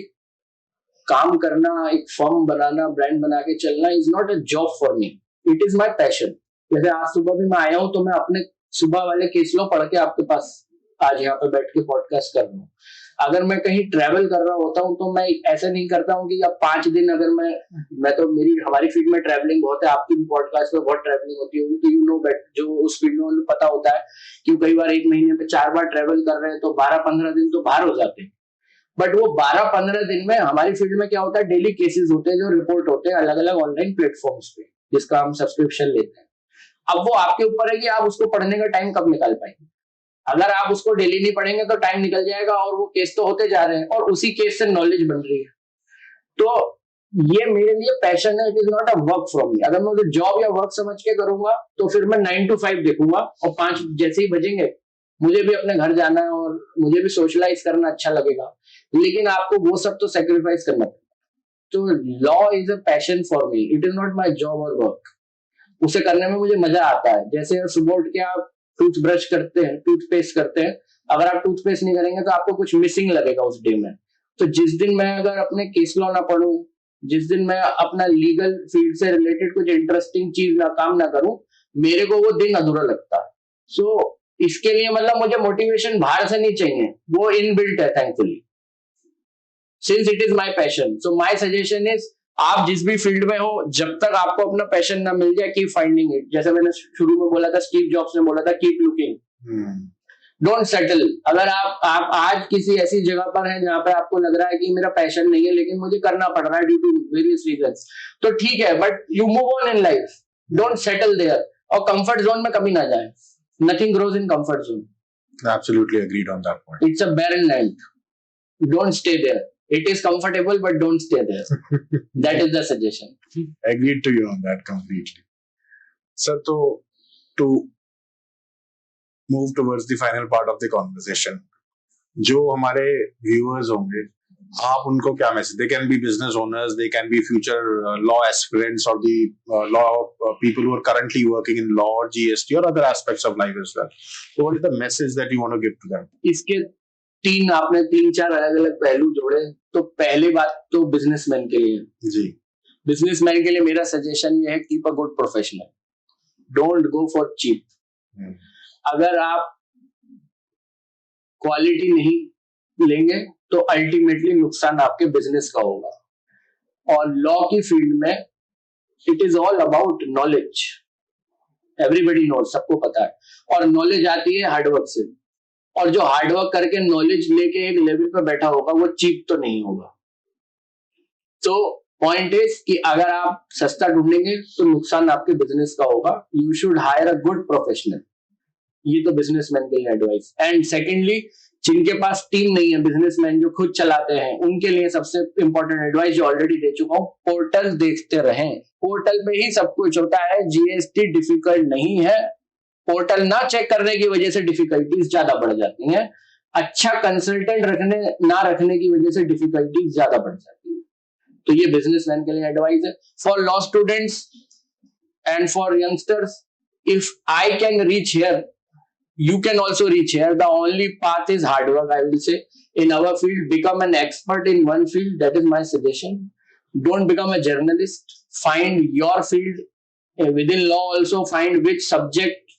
काम करना, एक फर्म बनाना, ब्रांड बना के चलना is not a job for me, it is my passion. जैसे आज सुबह भी मैं आया हूं तो मैं अपने सुबह वाले केस लॉ पढ़ के आपके पास आज यहाँ पे बैठ के पॉडकास्ट कर रहा हूँ। अगर मैं कहीं ट्रैवल कर रहा होता हूँ तो मैं ऐसा नहीं करता हूँ कि अब 5 दिन अगर मैं तो हमारी फील्ड में ट्रैवलिंग बहुत है, आपकी भी पॉडकास्ट में बहुत ट्रैवलिंग होती होगी, तो यू नो बेट, जो उस फील्ड में उन्हें पता होता है कि कई बार एक महीने में 4 बार ट्रैवल कर रहे हैं तो 12-15 दिन तो बाहर हो जाते हैं। बट वो 12-15 दिन में हमारी फील्ड में क्या होता है, डेली केसेस होते हैं जो रिपोर्ट होते हैं अलग अलग ऑनलाइन प्लेटफॉर्म्स पे, जिसका हम सब्सक्रिप्शन लेते हैं। अब वो आपके ऊपर है कि आप उसको पढ़ने का टाइम कब निकाल पाएंगे। अगर आप उसको डेली नहीं पढ़ेंगे तो टाइम निकल जाएगा और वो केस तो होते जा रहे हैं और उसी केस से नॉलेज बन रही है। तो ये मेरे लिए पैशन है, it is not a work from me. अगर मैं उसे जॉब या वर्क समझ के करूंगा तो फिर मैं 9 to 5 देखूंगा और 5 जैसे ही बजेंगे मुझे भी अपने घर जाना है और मुझे भी सोशलाइज करना अच्छा लगेगा, लेकिन आपको वो सब तो सेक्रीफाइस करना पड़ेगा। तो law is a passion for me, it is not my job और वर्क। उसे करने में मुझे मजा आता है। जैसे सुबह उठ के आप टूथब्रश करते हैं, टूथपेस्ट करते हैं, अगर आप टूथपेस्ट नहीं करेंगे तो आपको कुछ मिसिंग लगेगा उस डे में। तो जिस दिन मैं अगर अपने केस लॉ ना पढूं, जिस दिन मैं अपना लीगल फील्ड से रिलेटेड कुछ इंटरेस्टिंग चीज ना काम ना करूं, मेरे को वो दिन अधूरा लगता है। सो इसके लिए मतलब मुझे मोटिवेशन बाहर से नहीं चाहिए, वो इनबिल्ट है thankfully, since it is my passion. So my suggestion is, आप जिस भी फील्ड में हो, जब तक आपको अपना पैशन ना मिल जाए, कीप फाइंडिंग इट। जैसे मैंने शुरू में बोला था, स्टीव जॉब्स ने बोला था, कीप लुकिंग, डोंट सेटल। अगर आप आज किसी ऐसी जगह पर हैं जहां पे आपको लग रहा है कि मेरा पैशन नहीं है लेकिन मुझे करना पड़ रहा है ड्यू टू वेरियस रीजंस, तो ठीक है, but you move on in life, don't settle there. और कंफर्ट जोन में कभी ना जाए, nothing grows in comfort zone. Absolutely agreed on that point. It's a barren land, don't stay there. It is comfortable, but don't stay there. That is the suggestion. Agreed to you on that completely. Sir, to move towards the final part of the conversation, जो हमारे viewers होंगे, आप उनको क्या message? They can be business owners, they can be future law aspirants or the law people who are currently working in law or GST or other aspects of life as well. So what is the message that you want to give to them? इसके आपने 3-4 अलग अलग पहलू जोड़े। तो पहली बात तो बिजनेसमैन के लिए जी, बिजनेसमैन के लिए मेरा सजेशन ये है, keep a good professional, don't go for cheap. अगर आप क्वालिटी नहीं लेंगे तो अल्टीमेटली नुकसान आपके बिजनेस का होगा। और लॉ की फील्ड में it is all about knowledge, everybody knows, सबको पता है, और नॉलेज आती है हार्डवर्क से। और जो हार्डवर्क करके नॉलेज लेके एक लेवल पे बैठा होगा वो चीप तो नहीं होगा। तो पॉइंट इज कि अगर आप सस्ता ढूंढेंगे तो नुकसान आपके बिजनेस का होगा। You should higher a good professional, ये तो बिजनेसमैन के लिए एडवाइस। एंड सेकेंडली, जिनके पास टीम नहीं है, बिजनेसमैन जो खुद चलाते हैं, उनके लिए सबसे इंपॉर्टेंट एडवाइस जो ऑलरेडी दे चुका हूं, पोर्टल देखते रहें। पोर्टल पे ही सब कुछ होता है, जीएसटी डिफिकल्ट नहीं है। पोर्टल ना चेक करने की वजह से डिफिकल्टीज ज्यादा बढ़ जाती हैं, अच्छा कंसल्टेंट ना रखने की वजह से डिफिकल्टीज ज्यादा बढ़ जाती है। तो ये बिजनेसमैन के लिए एडवाइस है। For law students and for youngsters, if I can reach here, you can also reach here. The only path is hard work, I will say. In our field, become an expert in one field. That is my suggestion. Don't become a journalist. Find your field. Within law also, find which subject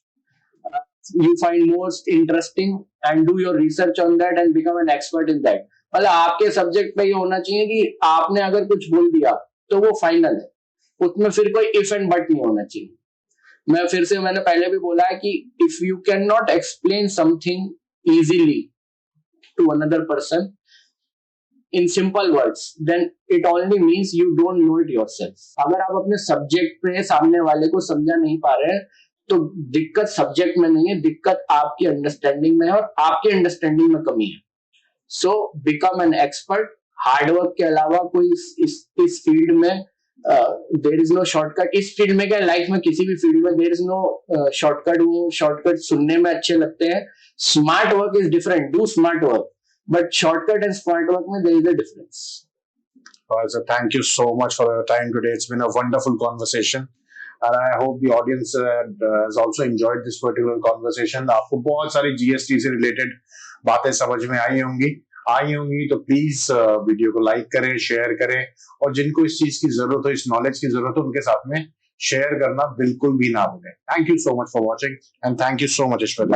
you find most interesting and do your research on that and become an expert in that. मतलब आपके subject पे ये होना चाहिए कि आपने अगर कुछ बोल दिया तो वो फाइनल है, उसमें फिर कोई इफ एंड बट नहीं होना चाहिए। मैं फिर से, मैंने पहले भी बोला है कि if you can not explain something easily to another person in simple words, then it only means you don't know it yourself. अगर आप अपने सब्जेक्ट पे सामने वाले को समझा नहीं पा रहे हैं तो दिक्कत सब्जेक्ट में नहीं है, दिक्कत आपकी अंडरस्टैंडिंग में है और आपकी अंडरस्टैंडिंग में कमी है. So become an expert. Hard work के अलावा कोई इस फील्ड में देयर इज नो शॉर्टकट. इस फील्ड में क्या, लाइफ में किसी भी फील्ड में देयर इज नो शॉर्टकट. वो शॉर्टकट सुनने में अच्छे लगते हैं. Smart work is different. Do smart work. But shortcut and smart work, there is a difference. So thank you so much for your time today. It's been a wonderful conversation, and I hope the audience has also enjoyed this particular conversation. आपको बहुत सारी GST से related बातें समझ में आई होंगी तो please video को लाइक करें, शेयर करें, और जिनको इस चीज की जरूरत हो, इस नॉलेज की जरूरत हो, उनके साथ में शेयर करना बिल्कुल भी ना भूलें. Thank you so much for watching, and thank you so much, Ishwar.